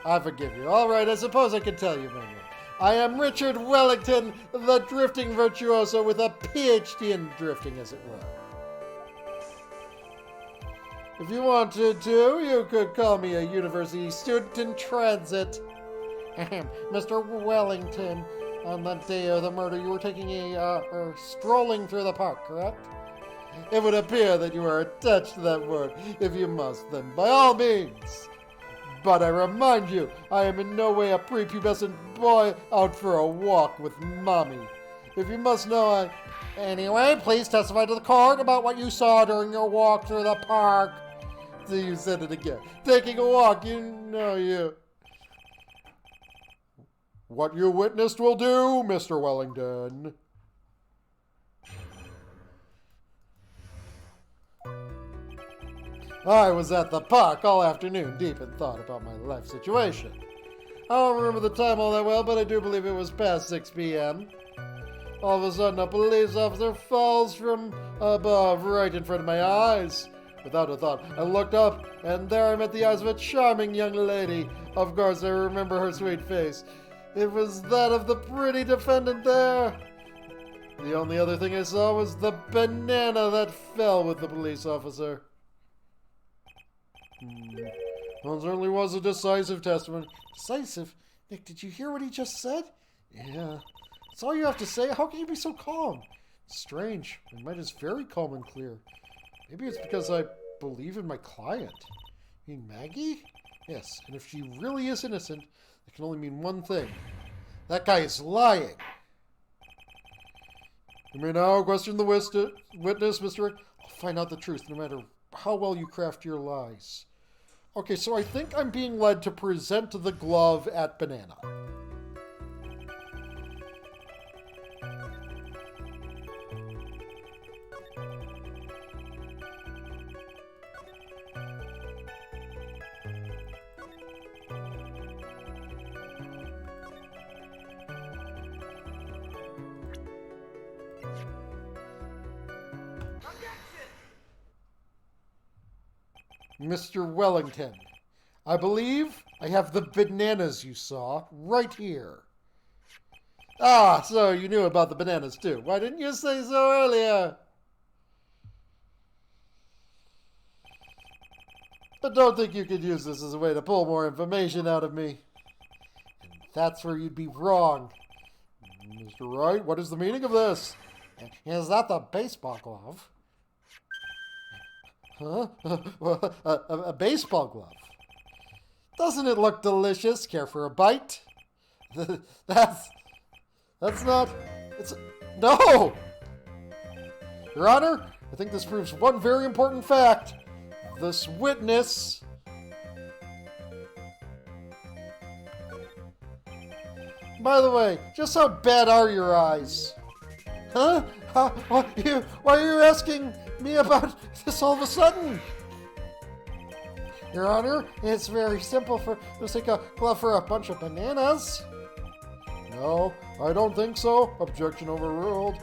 S1: I forgive you. All right, I suppose I can tell you my name. I am Richard Wellington, the drifting virtuoso with a PhD in drifting, as it were. If you wanted to, you could call me a university student in transit. Mr. Wellington, on the day of the murder, you were taking strolling through the park, correct? It would appear that you are attached to that word. If you must, then by all means. But I remind you, I am in no way a prepubescent boy out for a walk with mommy. If you must know, Anyway, please testify to the court about what you saw during your walk through the park. So you said it again. Taking a walk, you. What you witnessed will do, Mr. Wellington. I was at the park all afternoon, deep in thought about my life situation. I don't remember the time all that well, but I do believe it was past 6 p.m. All of a sudden, a police officer falls from above right in front of my eyes. Without a thought, I looked up, and there I met the eyes of a charming young lady. Of course, I remember her sweet face. It was that of the pretty defendant there. The only other thing I saw was the banana that fell with the police officer. Well, certainly was a decisive testimony. Decisive? Nick, did you hear what he just said? Yeah. That's all you have to say? How can you be so calm? Strange. My mind is very calm and clear. Maybe it's because I believe in my client. You mean Maggie? Yes, and if she really is innocent, it can only mean one thing. That guy is lying. You may now question the witness, Mr. Wright. I'll find out the truth no matter how well you craft your lies. Okay, so I think I'm being led to present the glove at Banana. Mr. Wellington, I believe I have the bananas you saw right here. Ah, so you knew about the bananas too. Why didn't you say so earlier? But don't think you could use this as a way to pull more information out of me. And that's where you'd be wrong. Mr. Wright, what is the meaning of this? Is that the baseball glove? Huh? A baseball glove. Doesn't it look delicious? Care for a bite? That's not... No! Your Honor, I think this proves one very important fact. This witness... By the way, just how bad are your eyes? Huh? Why are you asking me about this all of a sudden? Your Honor, it's very simple for just take a glove for a bunch of bananas. No, I don't think so. Objection overruled.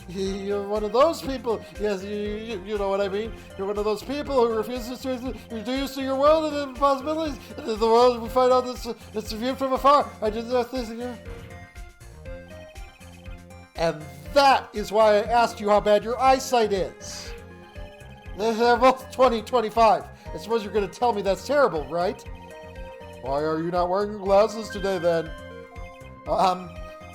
S1: You're one of those people. Yes, you know what I mean. You're one of those people who refuses to reduce to your world and the possibilities. The world, we find out it's viewed from afar. I did this again. And that is why I asked you how bad your eyesight is. They're both 20/25. I suppose you're going to tell me that's terrible, right? Why are you not wearing your glasses today, then?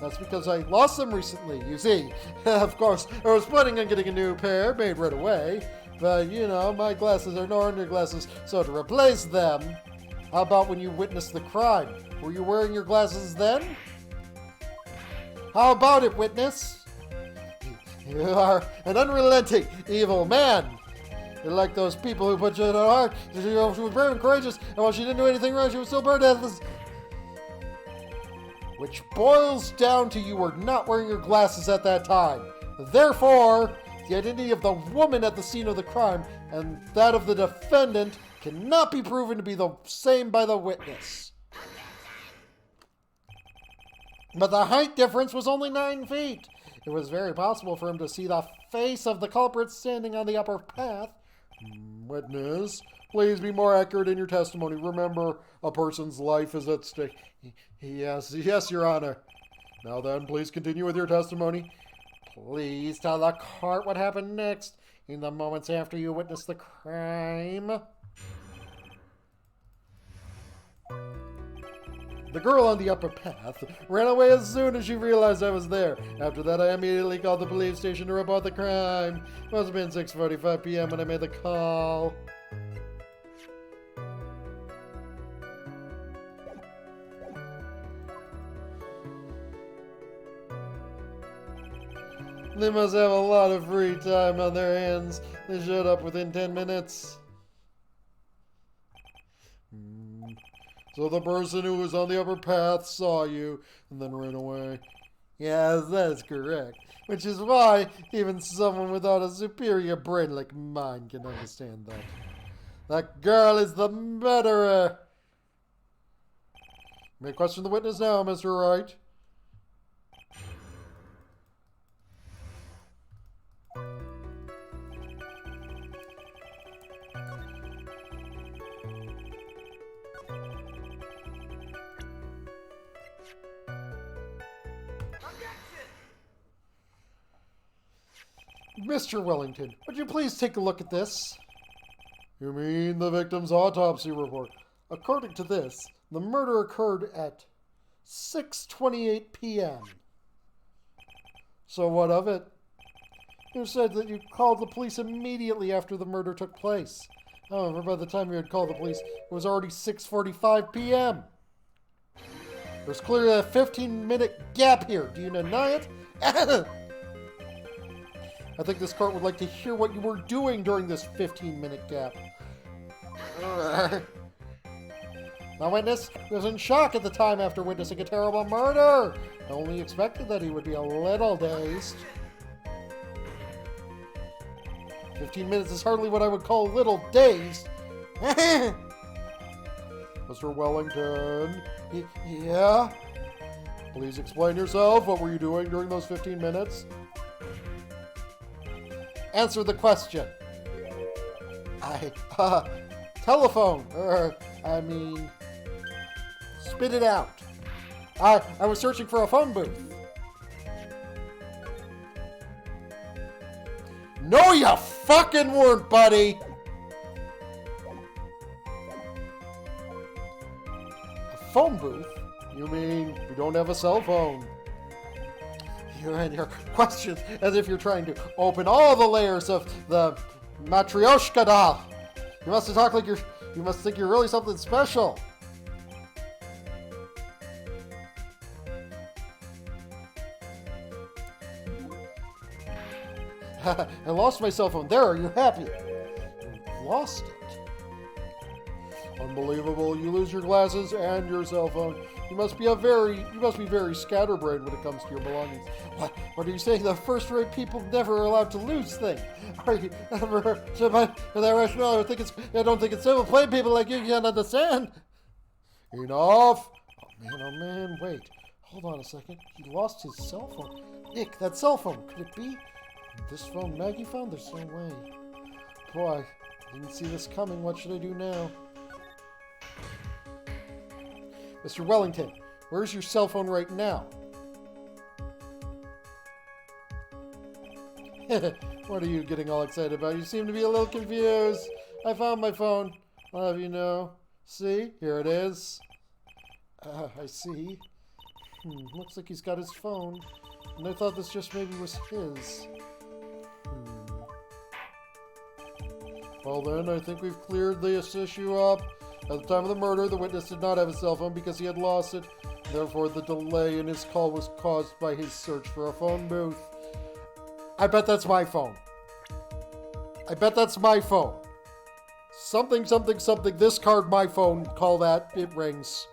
S1: That's because I lost them recently, you see. Of course, I was planning on getting a new pair made right away. But, you know, my glasses are no ordinary glasses, so to replace them... How about when you witnessed the crime? Were you wearing your glasses then? How about it, witness? You are an unrelenting, evil man. You're like those people who put you in a heart. She was brave and courageous, and while she didn't do anything wrong, she was still burned to death. Which boils down to you were not wearing your glasses at that time. Therefore, the identity of the woman at the scene of the crime and that of the defendant cannot be proven to be the same by the witness. But the height difference was only 9 feet. It was very possible for him to see the face of the culprit standing on the upper path. Witness, please be more accurate in your testimony. Remember, a person's life is at stake. Yes, Your Honor. Now then, please continue with your testimony. Please tell the court what happened next in the moments after you witnessed the crime. The girl on the upper path ran away as soon as she realized I was there. After that, I immediately called the police station to report the crime. It must have been 6:45 p.m. when I made the call. They must have a lot of free time on their hands. They showed up within 10 minutes. So the person who was on the upper path saw you and then ran away. Yes, that is correct. Which is why even someone without a superior brain like mine can understand that. That girl is the murderer. You may question the witness now, Mr. Wright. Mr. Wellington, would you please take a look at this? You mean the victim's autopsy report? According to this, the murder occurred at 6:28 p.m. So what of it? You said that you called the police immediately after the murder took place. However, by the time you had called the police, it was already 6:45 p.m. There's clearly a 15-minute gap here. Do you deny it? I think this court would like to hear what you were doing during this 15-minute gap. The witness was in shock at the time after witnessing a terrible murder. I only expected that he would be a little dazed. 15 minutes is hardly what I would call a little dazed. Mr. Wellington. Yeah? Please explain yourself. What were you doing during those 15 minutes? Answer the question. Telephone. Spit it out. I was searching for a phone booth. No, you fucking weren't, buddy. A phone booth? You mean you don't have a cell phone? You and your questions as if you're trying to open all the layers of the Matryoshka doll. You must talk like you must think you're really something special. I lost my cell phone. There, are you happy? You lost it. Unbelievable. You lose your glasses and your cell phone. You must be very scatterbrained when it comes to your belongings. What are you saying? The first-rate people never are allowed to lose things. Are you ever? Is that rational? I don't think it's simple. Plain people like you can't understand. Enough. Oh man, wait. Hold on a second. He lost his cell phone. Nick, that cell phone. Could it be this phone Maggie found? There's no way. Boy, didn't see this coming. What should I do now? Mr. Wellington, where's your cell phone right now? What are you getting all excited about? You seem to be a little confused. I found my phone. I'll have you know. See? Here it is. I see. Looks like he's got his phone. And I thought this just maybe was his. Well then, I think we've cleared this issue up. At the time of the murder, the witness did not have a cell phone because he had lost it. Therefore, the delay in his call was caused by his search for a phone booth. I bet that's my phone. I bet that's my phone. Something, something, something. This card, my phone. Call that. It rings.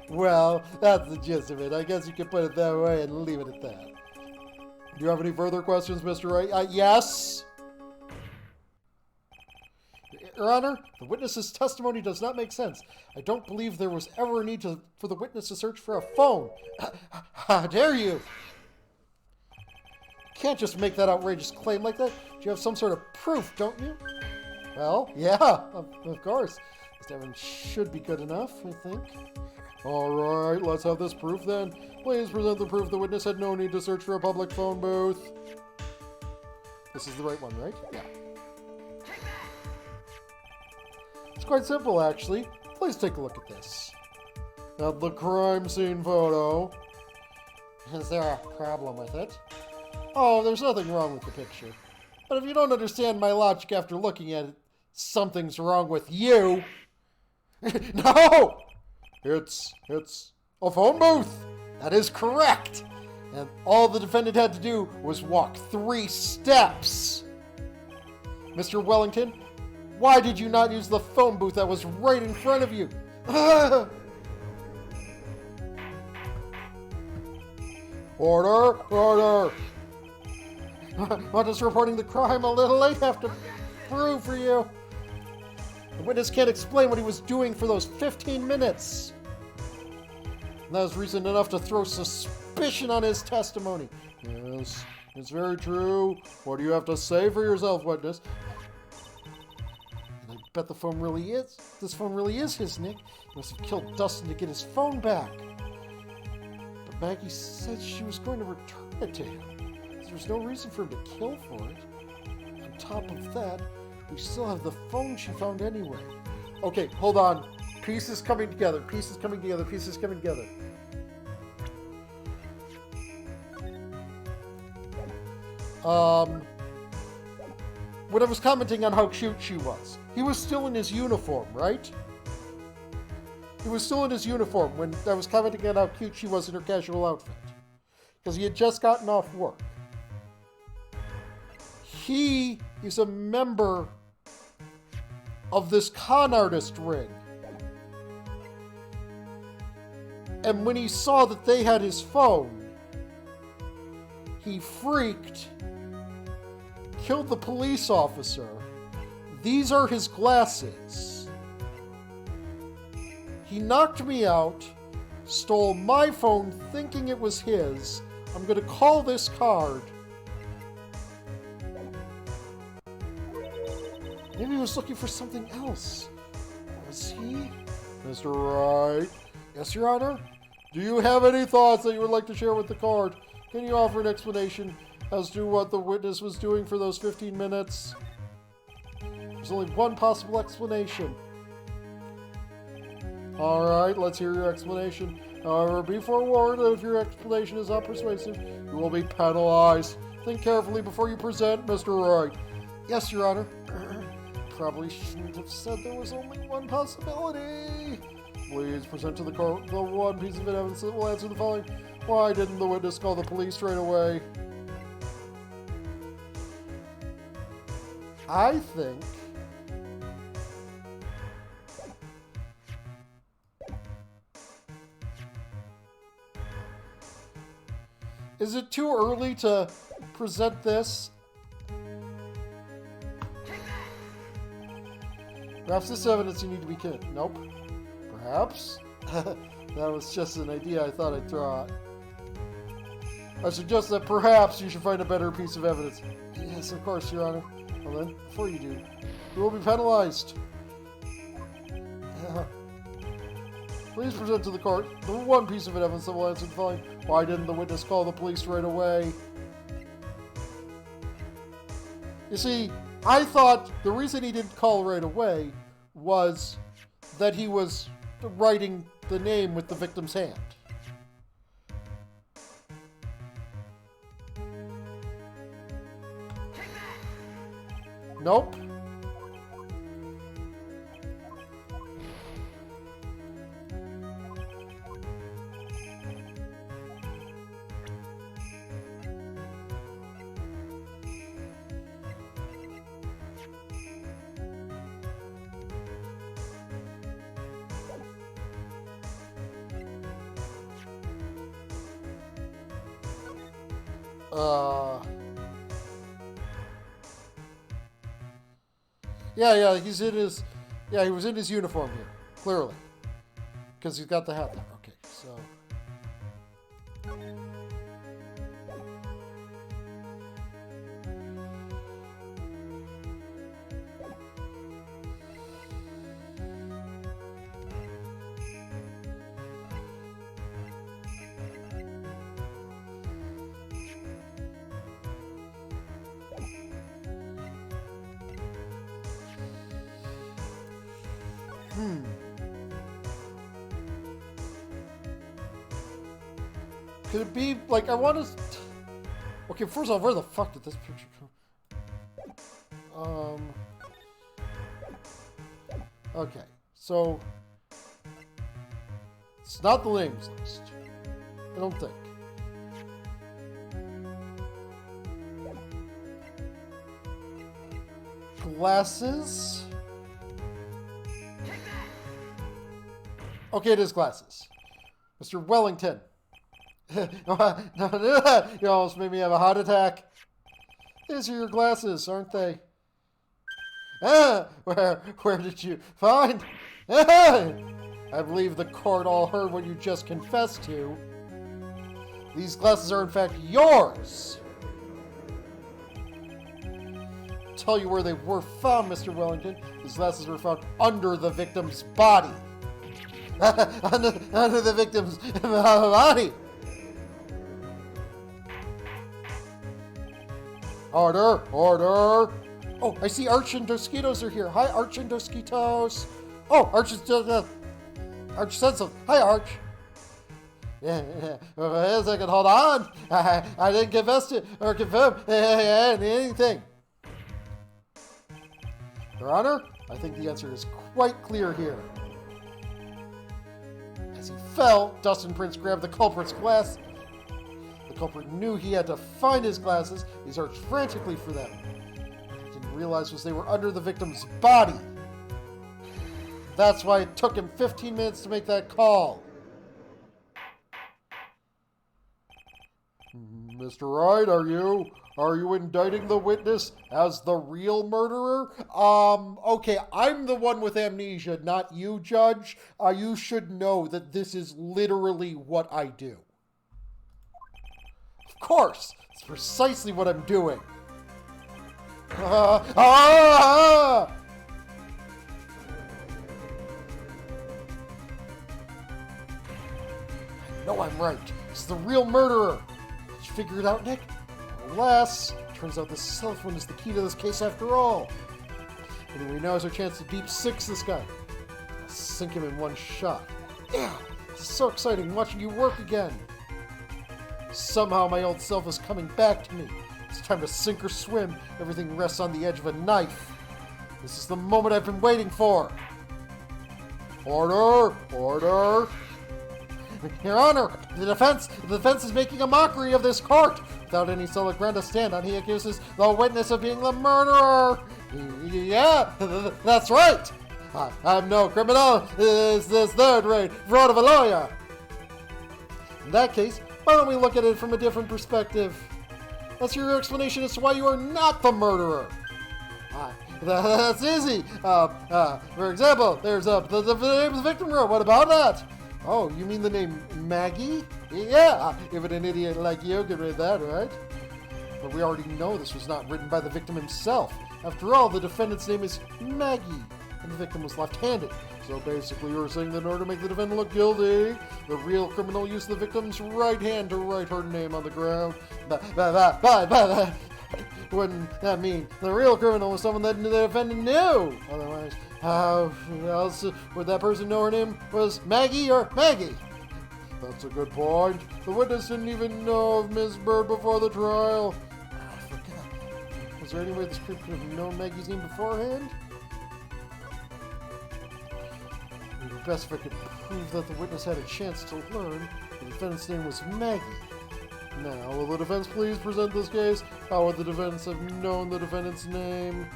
S1: Well, that's the gist of it. I guess you could put it that way and leave it at that. Do you have any further questions, Mr. Wright? Yes? Your Honor, the witness's testimony does not make sense. I don't believe there was ever a need for the witness to search for a phone. How dare you? You can't just make that outrageous claim like that. You have some sort of proof, don't you? Well, yeah, of course. This evidence should be good enough, I think. All right, let's have this proof then. Please present the proof the witness had no need to search for a public phone booth. This is the right one, right? Yeah. It's quite simple, actually. Please take a look at this. At the crime scene photo. Is there a problem with it? Oh, there's nothing wrong with the picture. But if you don't understand my logic after looking at it, something's wrong with you. No! It's a phone booth. That is correct. And all the defendant had to do was walk 3 steps. Mr. Wellington, why did you not use the phone booth that was right in front of you? Order, order. I'm just reporting the crime a little late. Have to prove for you. The witness can't explain what he was doing for those 15 minutes. And that was reason enough to throw suspicion on his testimony. Yes, it's very true. What do you have to say for yourself, witness? And I bet the phone really is. This phone really is his, Nick. He must have killed Dustin to get his phone back. But Maggie said she was going to return it to him. So there's no reason for him to kill for it. On top of that, we still have the phone she found anyway. Okay, hold on. Pieces coming together. Pieces coming together. Pieces coming together. When I was commenting on how cute she was, he was still in his uniform, right? He was still in his uniform when I was commenting on how cute she was in her casual outfit. Because he had just gotten off work. He is a member of this con artist ring. And when he saw that they had his phone, he freaked, killed the police officer. These are his glasses. He knocked me out, stole my phone thinking it was his. I'm going to call this card. Maybe he was looking for something else. Was he? Mr. Wright? Yes, Your Honor? Do you have any thoughts that you would like to share with the court? Can you offer an explanation as to what the witness was doing for those 15 minutes? There's only one possible explanation. Alright, let's hear your explanation. However, be forewarned that if your explanation is not persuasive, you will be penalized. Think carefully before you present, Mr. Wright. Yes, Your Honor. Probably shouldn't have said there was only one possibility. Please present to the court the one piece of evidence that will answer the following. Why didn't the witness call the police right away? I think... Is it too early to present this? Perhaps this evidence you need to be kidding. Nope. Perhaps? That was just an idea I thought I'd throw out. I suggest that perhaps you should find a better piece of evidence. Yes, of course, Your Honor. Well then, before you do, you will be penalized. Please present to the court the one piece of evidence that will answer the following. Why didn't the witness call the police right away? You see, I thought the reason he didn't call right away was that he was writing the name with the victim's hand. Nope. Yeah, he's in his... Yeah, he was in his uniform here, clearly. Because he's got the hat there. Okay, so... Could it be, like, I want to... Okay, first off, where the fuck did this picture come? Okay, so... It's not the names list. I don't think. Glasses? Okay, it is glasses. Mr. Wellington. You almost made me have a heart attack. These are your glasses, aren't they? Where did you find? I believe the court all heard what you just confessed to. These glasses are in fact yours. I'll tell you where they were found, Mr. Wellington. These glasses were found under the victim's body. under the victim's body. Order! Order! Oh, I see Arch and Dosquitos are here. Hi, Arch and Dosquitos. Oh, Arch said so. Hi, Arch. Yeah. Wait a second, hold on. I didn't confess to or confirm anything. Your Honor, I think the answer is quite clear here. As he fell, Dustin Prince grabbed the culprit's glass. The culprit knew he had to find his glasses. He searched frantically for them. What he didn't realize was they were under the victim's body. That's why it took him 15 minutes to make that call. Mr. Wright, are you indicting the witness as the real murderer? Okay, I'm the one with amnesia, not you, Judge. You should know that this is literally what I do. Of course, it's precisely what I'm doing. I know I'm right. It's the real murderer. Did you figure it out, Nick? Alas, turns out this cell phone is the key to this case after all. Anyway, now is our chance to deep six this guy. I'll sink him in one shot. Yeah, this is so exciting watching you work again. Somehow my old self is coming back to me. It's time to sink or swim. Everything rests on the edge of a knife. This is the moment I've been waiting for. Order! Order! Your Honor, the defense is making a mockery of this court. Without any solid ground to stand on, he accuses the witness of being the murderer. Yeah, that's right. I'm no criminal. Is this third rate fraud of a lawyer? In that case, why don't we look at it from a different perspective? That's your explanation as to why you are not the murderer. That's easy. For example, there's the name of the victim wrote. What about that? Oh, you mean the name Maggie? Yeah, even an idiot like you could read that, right? But we already know this was not written by the victim himself. After all, the defendant's name is Maggie, and the victim was left-handed. So basically, you're saying that in order to make the defendant look guilty, the real criminal used the victim's right hand to write her name on the ground. Wouldn't that mean the real criminal was someone that the defendant knew? Otherwise, how else would that person know her name was Maggie or Maggie? That's a good point. The witness didn't even know of Miss Bird before the trial. I forgot. Was there any way this could have known Maggie's name beforehand? It would be best if I could prove that the witness had a chance to learn the defendant's name was Maggie. Now, will the defense please present this case? How would the defense have known the defendant's name?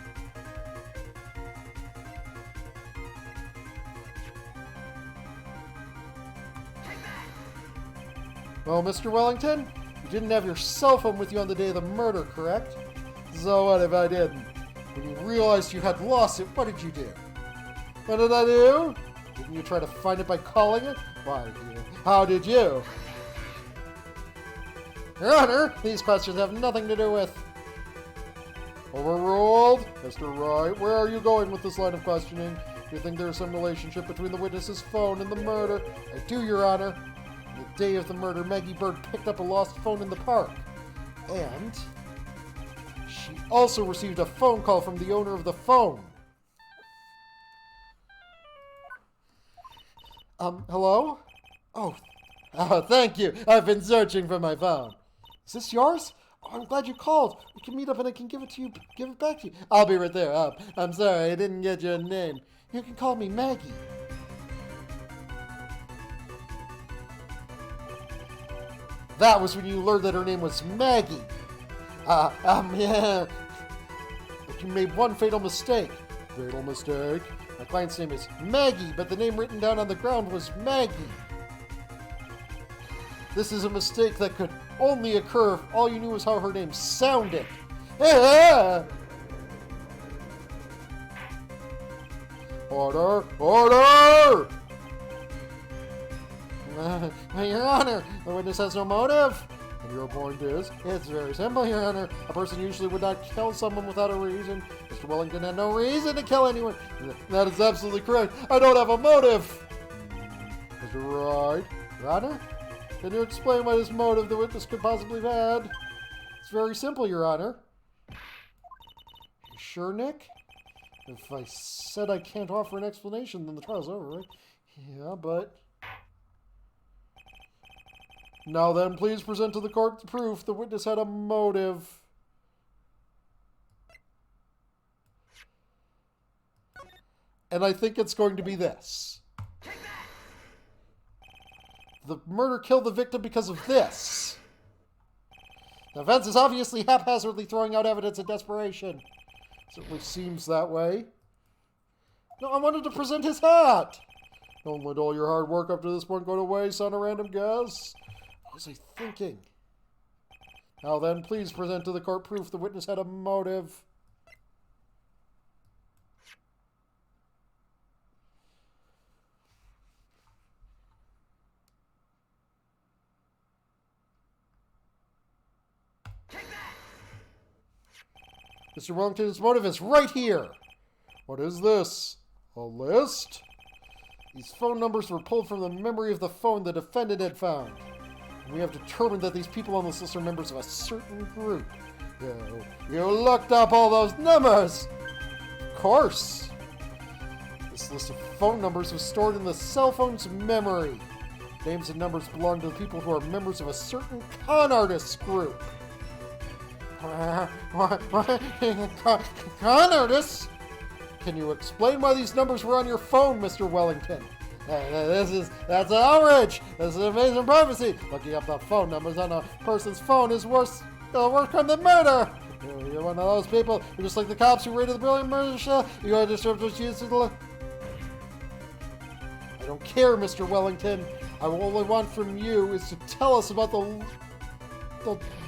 S1: Well, Mr. Wellington, you didn't have your cell phone with you on the day of the murder, correct? So what if I didn't? When you realized you had lost it, what did you do? What did I do? Didn't you try to find it by calling it? Why, how did you? Your Honor, these questions have nothing to do with... Overruled. Mr. Wright, where are you going with this line of questioning? Do you think there is some relationship between the witness's phone and the murder? I do, Your Honor. On the day of the murder, Maggie Bird picked up a lost phone in the park. And she also received a phone call from the owner of the phone. Hello? Oh, thank you. I've been searching for my phone. Is this yours? Oh, I'm glad you called. We can meet up and I can give it back to you. I'll be right there. I'm sorry, I didn't get your name. You can call me Maggie. That was when you learned that her name was Maggie. Yeah. But you made one fatal mistake. Fatal mistake? My client's name is Maggie, but the name written down on the ground was Maggie. This is a mistake that could only occur if all you knew was how her name sounded. Order! Order! Your Honor, the witness has no motive. And your point is, it's very simple, Your Honor. A person usually would not kill someone without a reason. Mr. Wellington had no reason to kill anyone. That is absolutely correct. I don't have a motive. Mr. Wright, Your Honor, can you explain what his motive the witness could possibly have had? It's very simple, Your Honor. You sure, Nick? If I said I can't offer an explanation, then the trial's over, right? Yeah, but... Now then, please present to the court the proof the witness had a motive. And I think it's going to be this. The murder killed the victim because of this. The offense is obviously haphazardly throwing out evidence in desperation. Certainly seems that way. No, I wanted to present his hat. Don't let all your hard work up to this point go to waste on a random guess. What was I thinking? Now then, please present to the court proof the witness had a motive. Mr. Wellington's motive is right here. What is this? A list? These phone numbers were pulled from the memory of the phone the defendant had found. We have determined that these people on this list are members of a certain group. You looked up all those numbers! Of course! This list of phone numbers was stored in the cell phone's memory. Names and numbers belong to the people who are members of a certain con artists group. Con artists? Can you explain why these numbers were on your phone, Mr. Wellington? That's an outrage. This is amazing privacy. Looking up the phone numbers on a person's phone is worse crime than murder. You're one of those people. You're just like the cops who raided the brilliant murder show. You gotta disrupt what you used to look. I don't care, Mr. Wellington. All I want from you is to tell us about the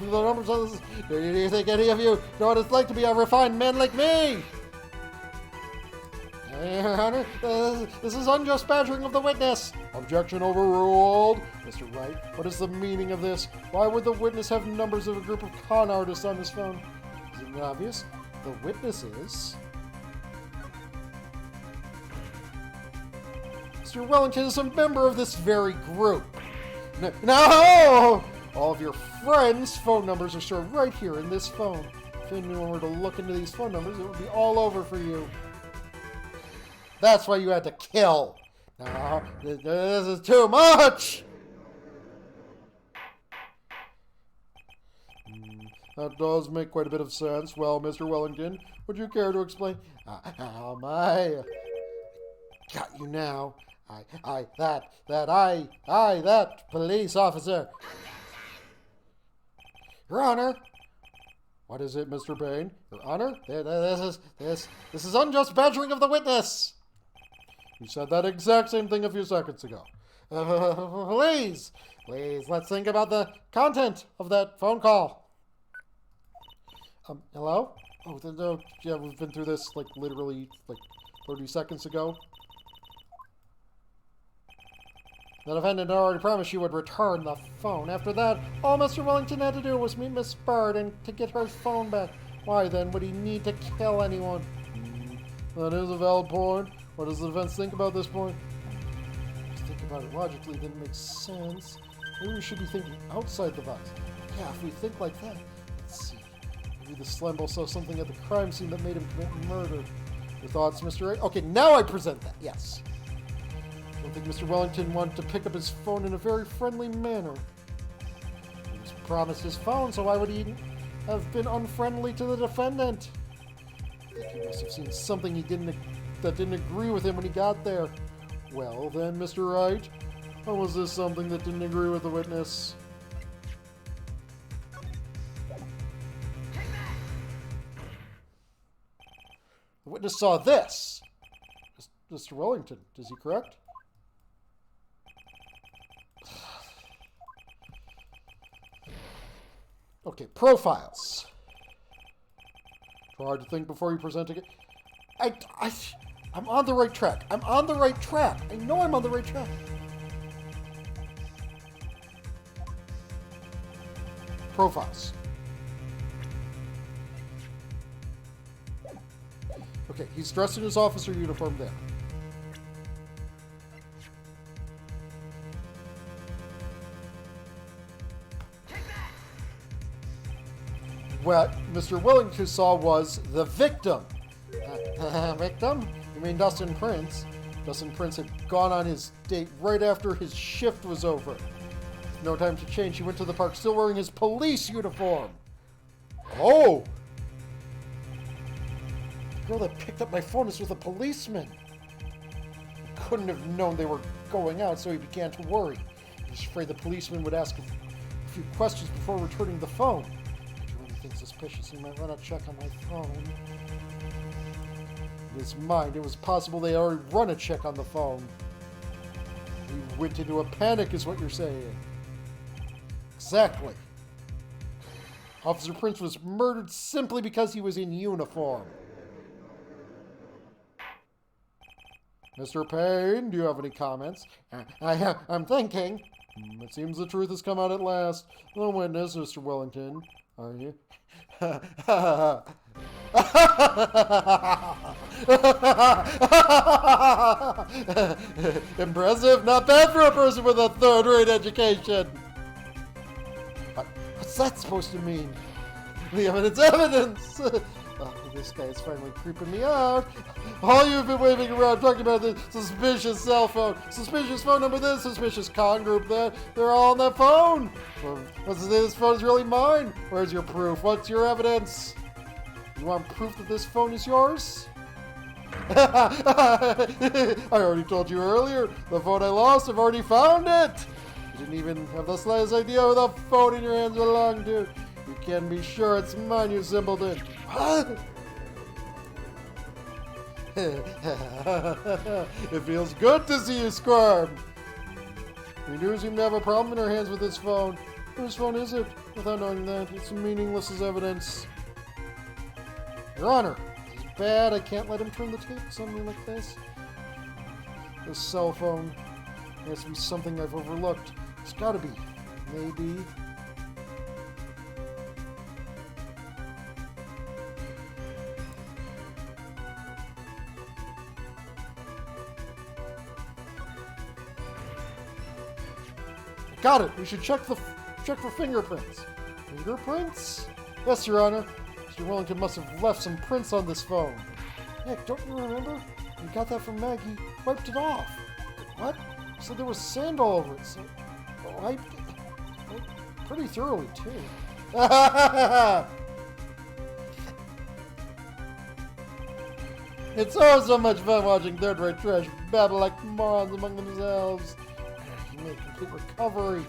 S1: numbers on this. Do you think any of you know what it's like to be a refined man like me? Your Honor, this is unjust badgering of the witness. Objection overruled. Mr. Wright, what is the meaning of this? Why would the witness have numbers of a group of con artists on his phone? Isn't it obvious? The witness is... Mr. Wellington is a member of this very group. No! All of your friends' phone numbers are stored right here in this phone. If anyone were to look into these phone numbers, it would be all over for you. That's why you had to kill. No, this is too much. That does make quite a bit of sense. Well, Mr. Wellington, would you care to explain? My, got you now. That police officer. Your Honor. What is it, Mr. Payne? Your Honor, this is unjust badgering of the witness. You said that exact same thing a few seconds ago. Please, let's think about the content of that phone call. Hello? Oh, no, yeah, we've been through this, like, literally, like, 30 seconds ago. The defendant already promised she would return the phone. After that, all Mr. Wellington had to do was meet Miss Bird and to get her phone back. Why, then, would he need to kill anyone? That is a valid point. What does the defense think about this point? Just think about it logically, then it makes sense. Maybe we should be thinking outside the box. Yeah, if we think like that, let's see. Maybe the Slembo saw something at the crime scene that made him commit murder. Your thoughts, Mr. Wright? Okay, now I present that, yes. I don't think Mr. Wellington wanted to pick up his phone in a very friendly manner. He was promised his phone, so why would he have been unfriendly to the defendant? I think he must have seen something that didn't agree with him when he got there. Well then, Mr. Wright, how was this something that didn't agree with the witness? The witness saw this. Mr. Wellington, is he correct? Okay, profiles. Try hard to think before you present it. I'm on the right track. I'm on the right track. I know I'm on the right track. Profiles. Okay, he's dressed in his officer uniform there. What Mr. Wellington saw was the victim. Victim? You mean Dustin Prince? Dustin Prince had gone on his date right after his shift was over. No time to change. He went to the park still wearing his police uniform. Oh! The girl that picked up my phone is with a policeman. He couldn't have known they were going out, so he began to worry. He was afraid the policeman would ask a few questions before returning the phone. If you anything suspicious, he might run a check on my phone. In his mind, it was possible they already run a check on the phone. He went into a panic, is what you're saying. Exactly. Officer Prince was murdered simply because he was in uniform. Mr. Payne, do you have any comments? I'm thinking. It seems the truth has come out at last. The witness, Mr. Wellington. Are you? Impressive. Not bad for a person with a third-rate education. What's that supposed to mean? The evidence! Oh, this guy is finally creeping me out. All you've been waving around talking about this suspicious cell phone, suspicious phone number this, suspicious con group that, they're all on that phone. What's to say this phone is really mine? Where's your proof? What's your evidence? You want proof that this phone is yours? I already told you earlier, the phone I lost, I've already found it! You didn't even have the slightest idea who the phone in your hands belonged to. You can be sure it's mine, you simpleton. What? It feels good to see you squirm. We do seem to have a problem in our hands with this phone. Whose phone is it? Without knowing that, it's meaningless as evidence. Your Honor, this is bad. I can't let him turn the tape. Something like this. This cell phone. It has to be something I've overlooked. It's gotta be. Maybe. Got it. We should check for fingerprints. Fingerprints? Yes, Your Honor. Mr. Wellington must have left some prints on this phone. Nick, don't you remember? We got that from Maggie. Wiped it off. What? So there was sand all over it. So wiped it. Pretty thoroughly, too. It's so much fun watching third-rate trash babble like morons among themselves. You made a complete recovery.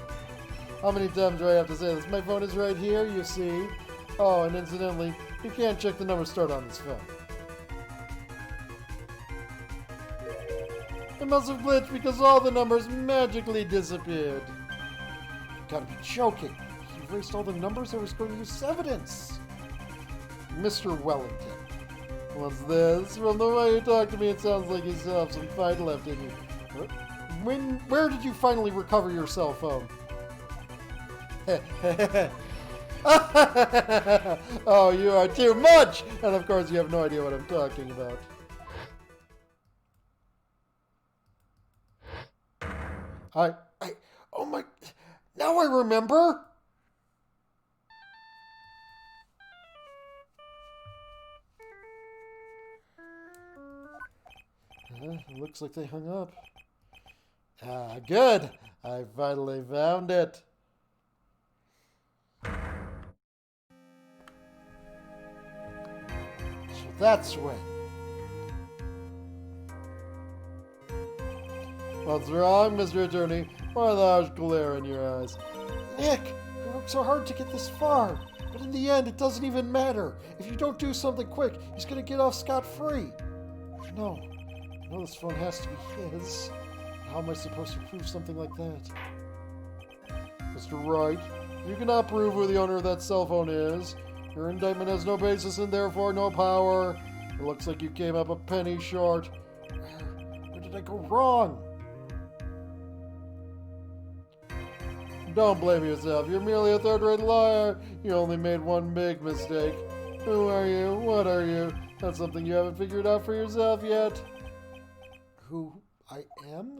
S1: How many times do I have to say this? My phone is right here, you see. Oh, and incidentally, you can't check the number stored on this phone. It must have glitched because all the numbers magically disappeared. You gotta be joking. You erased all the numbers I was going to use as evidence. Mr. Wellington. What's this? From the way you talk to me, it sounds like you still have some fight left in you. Where did you finally recover your cell phone? Oh, you are too much! And of course you have no idea what I'm talking about. Oh my, now I remember! It looks like they hung up. Ah, good! I finally found it. So that's when. What's wrong, Mr. Attorney? Why the harsh glare in your eyes? Nick, you worked so hard to get this far. But in the end, it doesn't even matter. If you don't do something quick, he's going to get off scot-free. No. I know this phone has to be his. How am I supposed to prove something like that? Mr. Wright, you cannot prove who the owner of that cell phone is. Your indictment has no basis and therefore no power. It looks like you came up a penny short. Where did I go wrong? Don't blame yourself. You're merely a third-rate liar. You only made one big mistake. Who are you? What are you? That's something you haven't figured out for yourself yet. Who I am?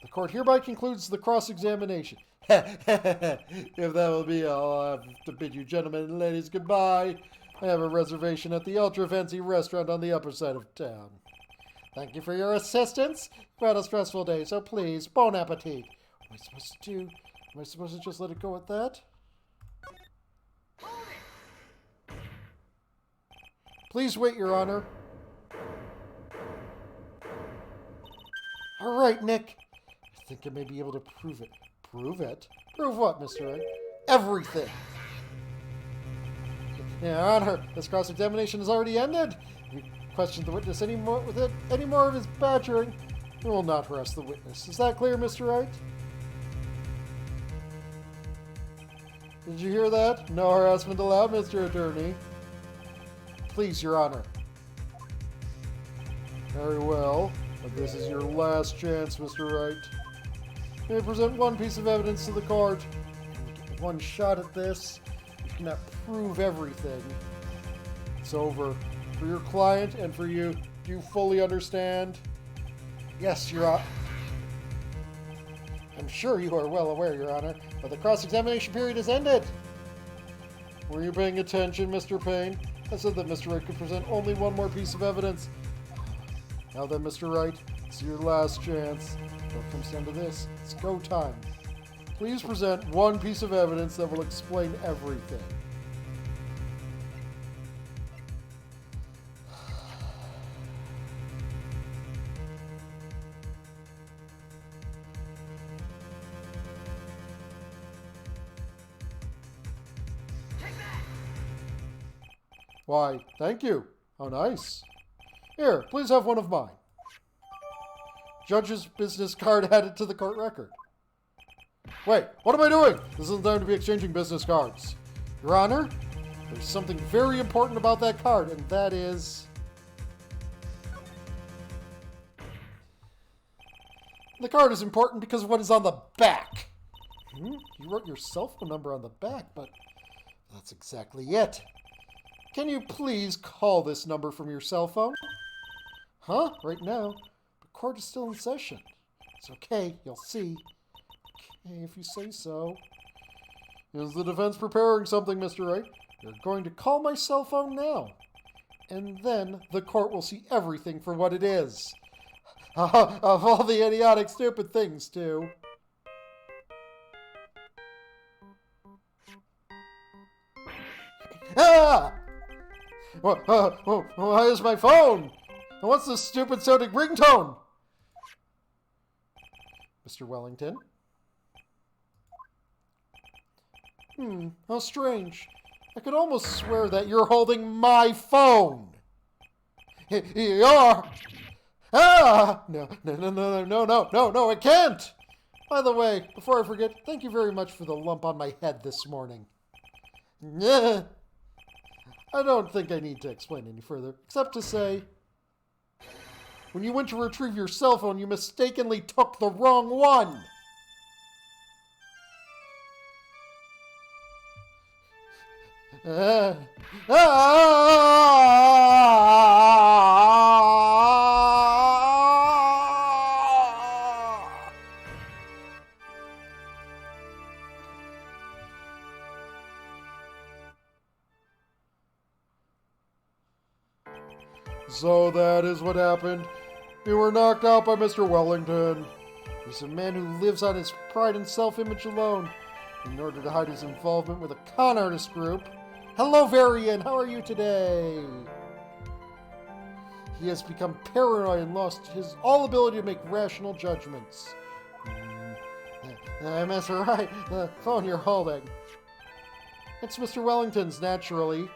S1: The court hereby concludes the cross-examination. If that will be all, I'll have to bid you gentlemen and ladies goodbye. I have a reservation at the ultra-fancy restaurant on the upper side of town. Thank you for your assistance. You've had a stressful day, so please, bon appetit. What am I supposed to do? Am I supposed to just let it go at that? Please wait, Your Honor. All right, Nick. I think I may be able to prove it. Prove it? Prove what, Mr. Wright? Everything. Your Honor, this cross-examination has already ended. If you question the witness any more of his badgering, we will not harass the witness. Is that clear, Mr. Wright? Did you hear that? No harassment allowed, Mr. Attorney. Please, Your Honor. Very well. But this is your last chance, Mr. Wright. You may present one piece of evidence to the court. You get one shot at this. You cannot prove everything. It's over. For your client and for you. Do you fully understand? Yes, Your Honor. I'm sure you are well aware, Your Honor, but the cross-examination period has ended. Were you paying attention, Mr. Payne? I said that Mr. Wright could present only one more piece of evidence. Now then, Mr. Wright, it's your last chance. When it comes down to this, it's go time. Please present one piece of evidence that will explain everything. Why, thank you. How nice. Here, please have one of mine. Judge's business card added to the court record. Wait, what am I doing? This isn't time to be exchanging business cards. Your Honor, there's something very important about that card, and that is... The card is important because of what is on the back. You wrote your cell phone number on the back, but that's exactly it. Can you please call this number from your cell phone? Huh? Right now. The court is still in session. It's okay, you'll see. Okay, if you say so. Is the defense preparing something, Mr. Wright? You're going to call my cell phone now. And then the court will see everything for what it is. Of all the idiotic, stupid things, too. Ah! Why is my phone? And what's this stupid sounding ringtone? Mr. Wellington? How strange. I could almost swear that you're holding my phone. You're... Ah! No, I can't! By the way, before I forget, thank you very much for the lump on my head this morning. I don't think I need to explain any further, except to say, when you went to retrieve your cell phone, you mistakenly took the wrong one! So that is what happened. You were knocked out by Mr. Wellington. He's a man who lives on his pride and self-image alone, in order to hide his involvement with a con artist group. Hello, Varian! How are you today? He has become paranoid and lost his all ability to make rational judgments. Mr. Wright, the phone you're holding. It's Mr. Wellington's, naturally.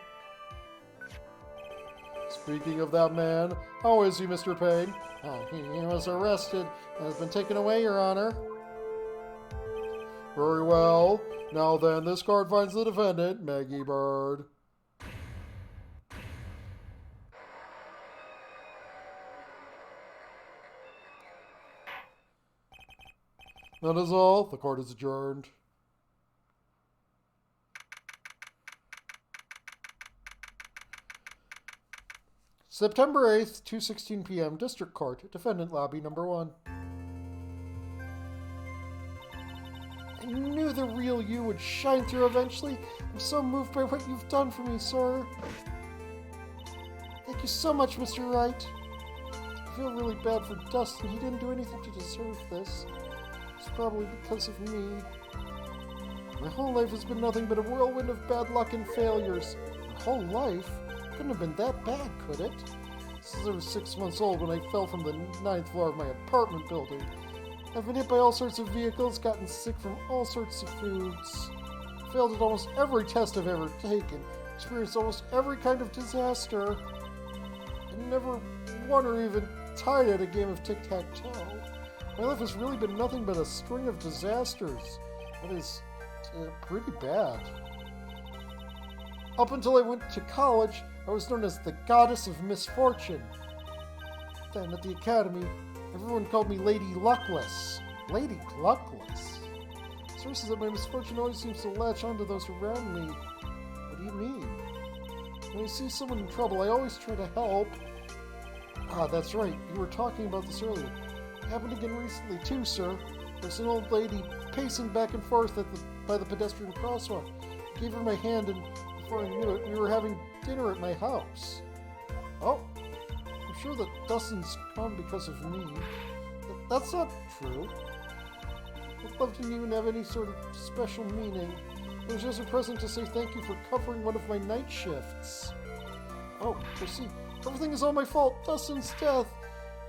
S1: Speaking of that man, how is he, Mr. Payne? He was arrested and has been taken away, Your Honor. Very well. Now then, this card finds the defendant, Maggie Bird. That is all. The court is adjourned. September 8th, 2:16 p.m., District Court, Defendant Lobby Number 1. I knew the real you would shine through eventually. I'm so moved by what you've done for me, sir. Thank you so much, Mr. Wright. I feel really bad for Dustin. He didn't do anything to deserve this. It's probably because of me. My whole life has been nothing but a whirlwind of bad luck and failures. My whole life? Couldn't have been that bad, could it? Since I was 6 months old when I fell from the 9th floor of my apartment building. I've been hit by all sorts of vehicles, gotten sick from all sorts of foods, failed at almost every test I've ever taken, experienced almost every kind of disaster, and never won or even tied at a game of tic-tac-toe. My life has really been nothing but a string of disasters. That is pretty bad. Up until I went to college, I was known as the Goddess of Misfortune. Then at the academy, everyone called me Lady Luckless. Lady Luckless? Sources that my misfortune always seems to latch onto those around me. What do you mean? When I see someone in trouble, I always try to help. Ah, that's right. You were talking about this earlier. It happened again recently too, sir. There's an old lady pacing back and forth by the pedestrian crosswalk. I gave her my hand, and before I knew it, we were having dinner at my house. Oh, I'm sure that Dustin's come because of me. That's not true. That love didn't even have any sort of special meaning. It was just a present to say thank you for covering one of my night shifts. Oh, I see. Everything is all my fault. Dustin's death.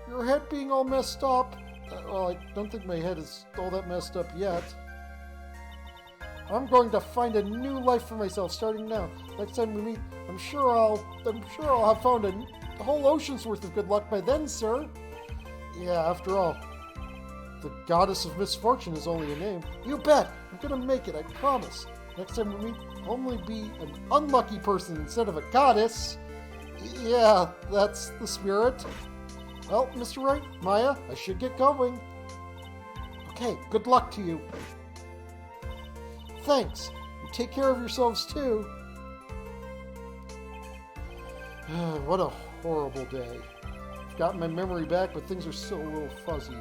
S1: Your head being all messed up. Well, I don't think my head is all that messed up yet. I'm going to find a new life for myself starting now. Next time we meet, I'm sure I'll have found a whole ocean's worth of good luck by then, sir. Yeah, after all, the goddess of misfortune is only a name. You bet! I'm gonna make it, I promise. Next time we meet, I'll only be an unlucky person instead of a goddess. Yeah, that's the spirit. Well, Mr. Wright, Maya, I should get going. Okay, good luck to you. Thanks. You take care of yourselves, too. What a horrible day. I've gotten my memory back, but things are still a little fuzzy.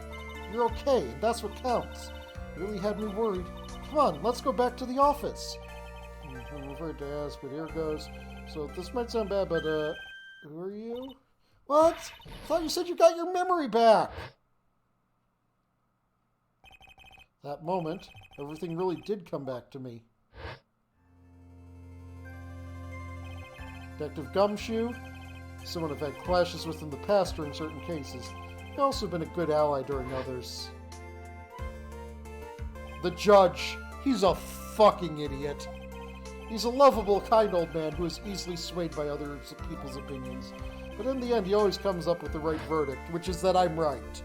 S1: You're okay, and that's what counts. It really had me worried. Come on, let's go back to the office. I'm afraid to ask, but here goes. So this might sound bad, but, who are you? What? I thought you said you got your memory back. That moment, everything really did come back to me. Detective Gumshoe, someone I've had clashes with in the past during certain cases. I've also been a good ally during others. The judge, he's a fucking idiot. He's a lovable, kind old man who is easily swayed by other people's opinions. But in the end, he always comes up with the right verdict, which is that I'm right.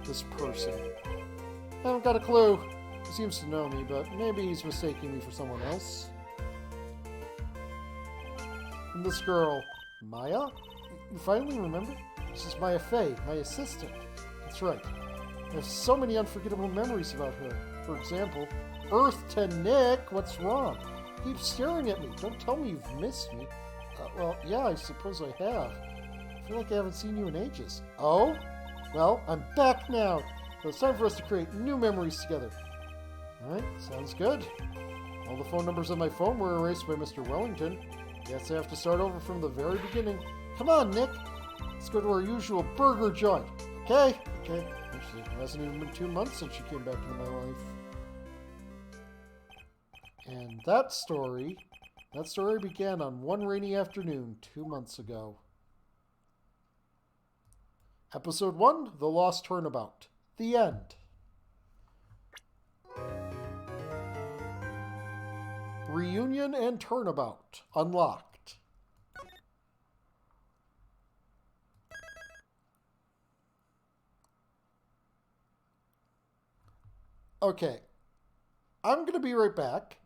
S1: This person. I haven't got a clue. He seems to know me, but maybe he's mistaking me for someone else. And this girl, Maya? You finally remember? This is Maya Fey, my assistant. That's right. I have so many unforgettable memories about her. For example, Earth to Nick, what's wrong? Keep staring at me. Don't tell me you've missed me. Well, yeah, I suppose I have. I feel like I haven't seen you in ages. Oh? Well, I'm back now. So it's time for us to create new memories together. Alright, sounds good. All the phone numbers on my phone were erased by Mr. Wellington. Guess I have to start over from the very beginning. Come on, Nick. Let's go to our usual burger joint. Okay? Okay. Actually, it hasn't even been 2 months since she came back into my life. And that story began on one rainy afternoon 2 months ago. Episode 1, The Lost Turnabout. The end. Reunion and Turnabout. Unlocked. Okay. I'm going to be right back.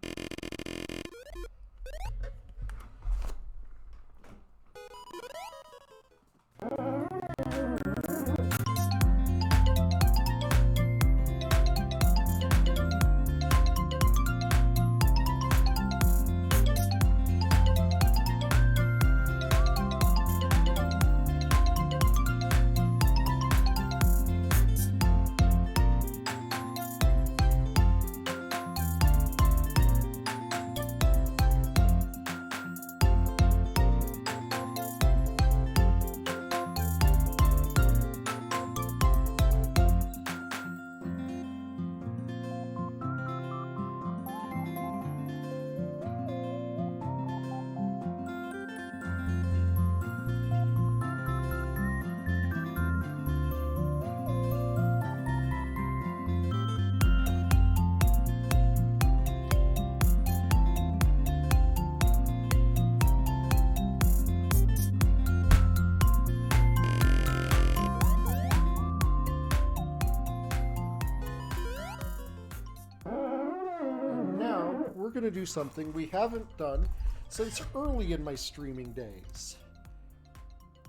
S1: We're going to do something we haven't done since early in my streaming days.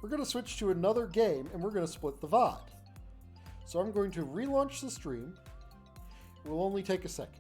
S1: We're going to switch to another game and we're going to split the VOD. So I'm going to relaunch the stream. It will only take a second.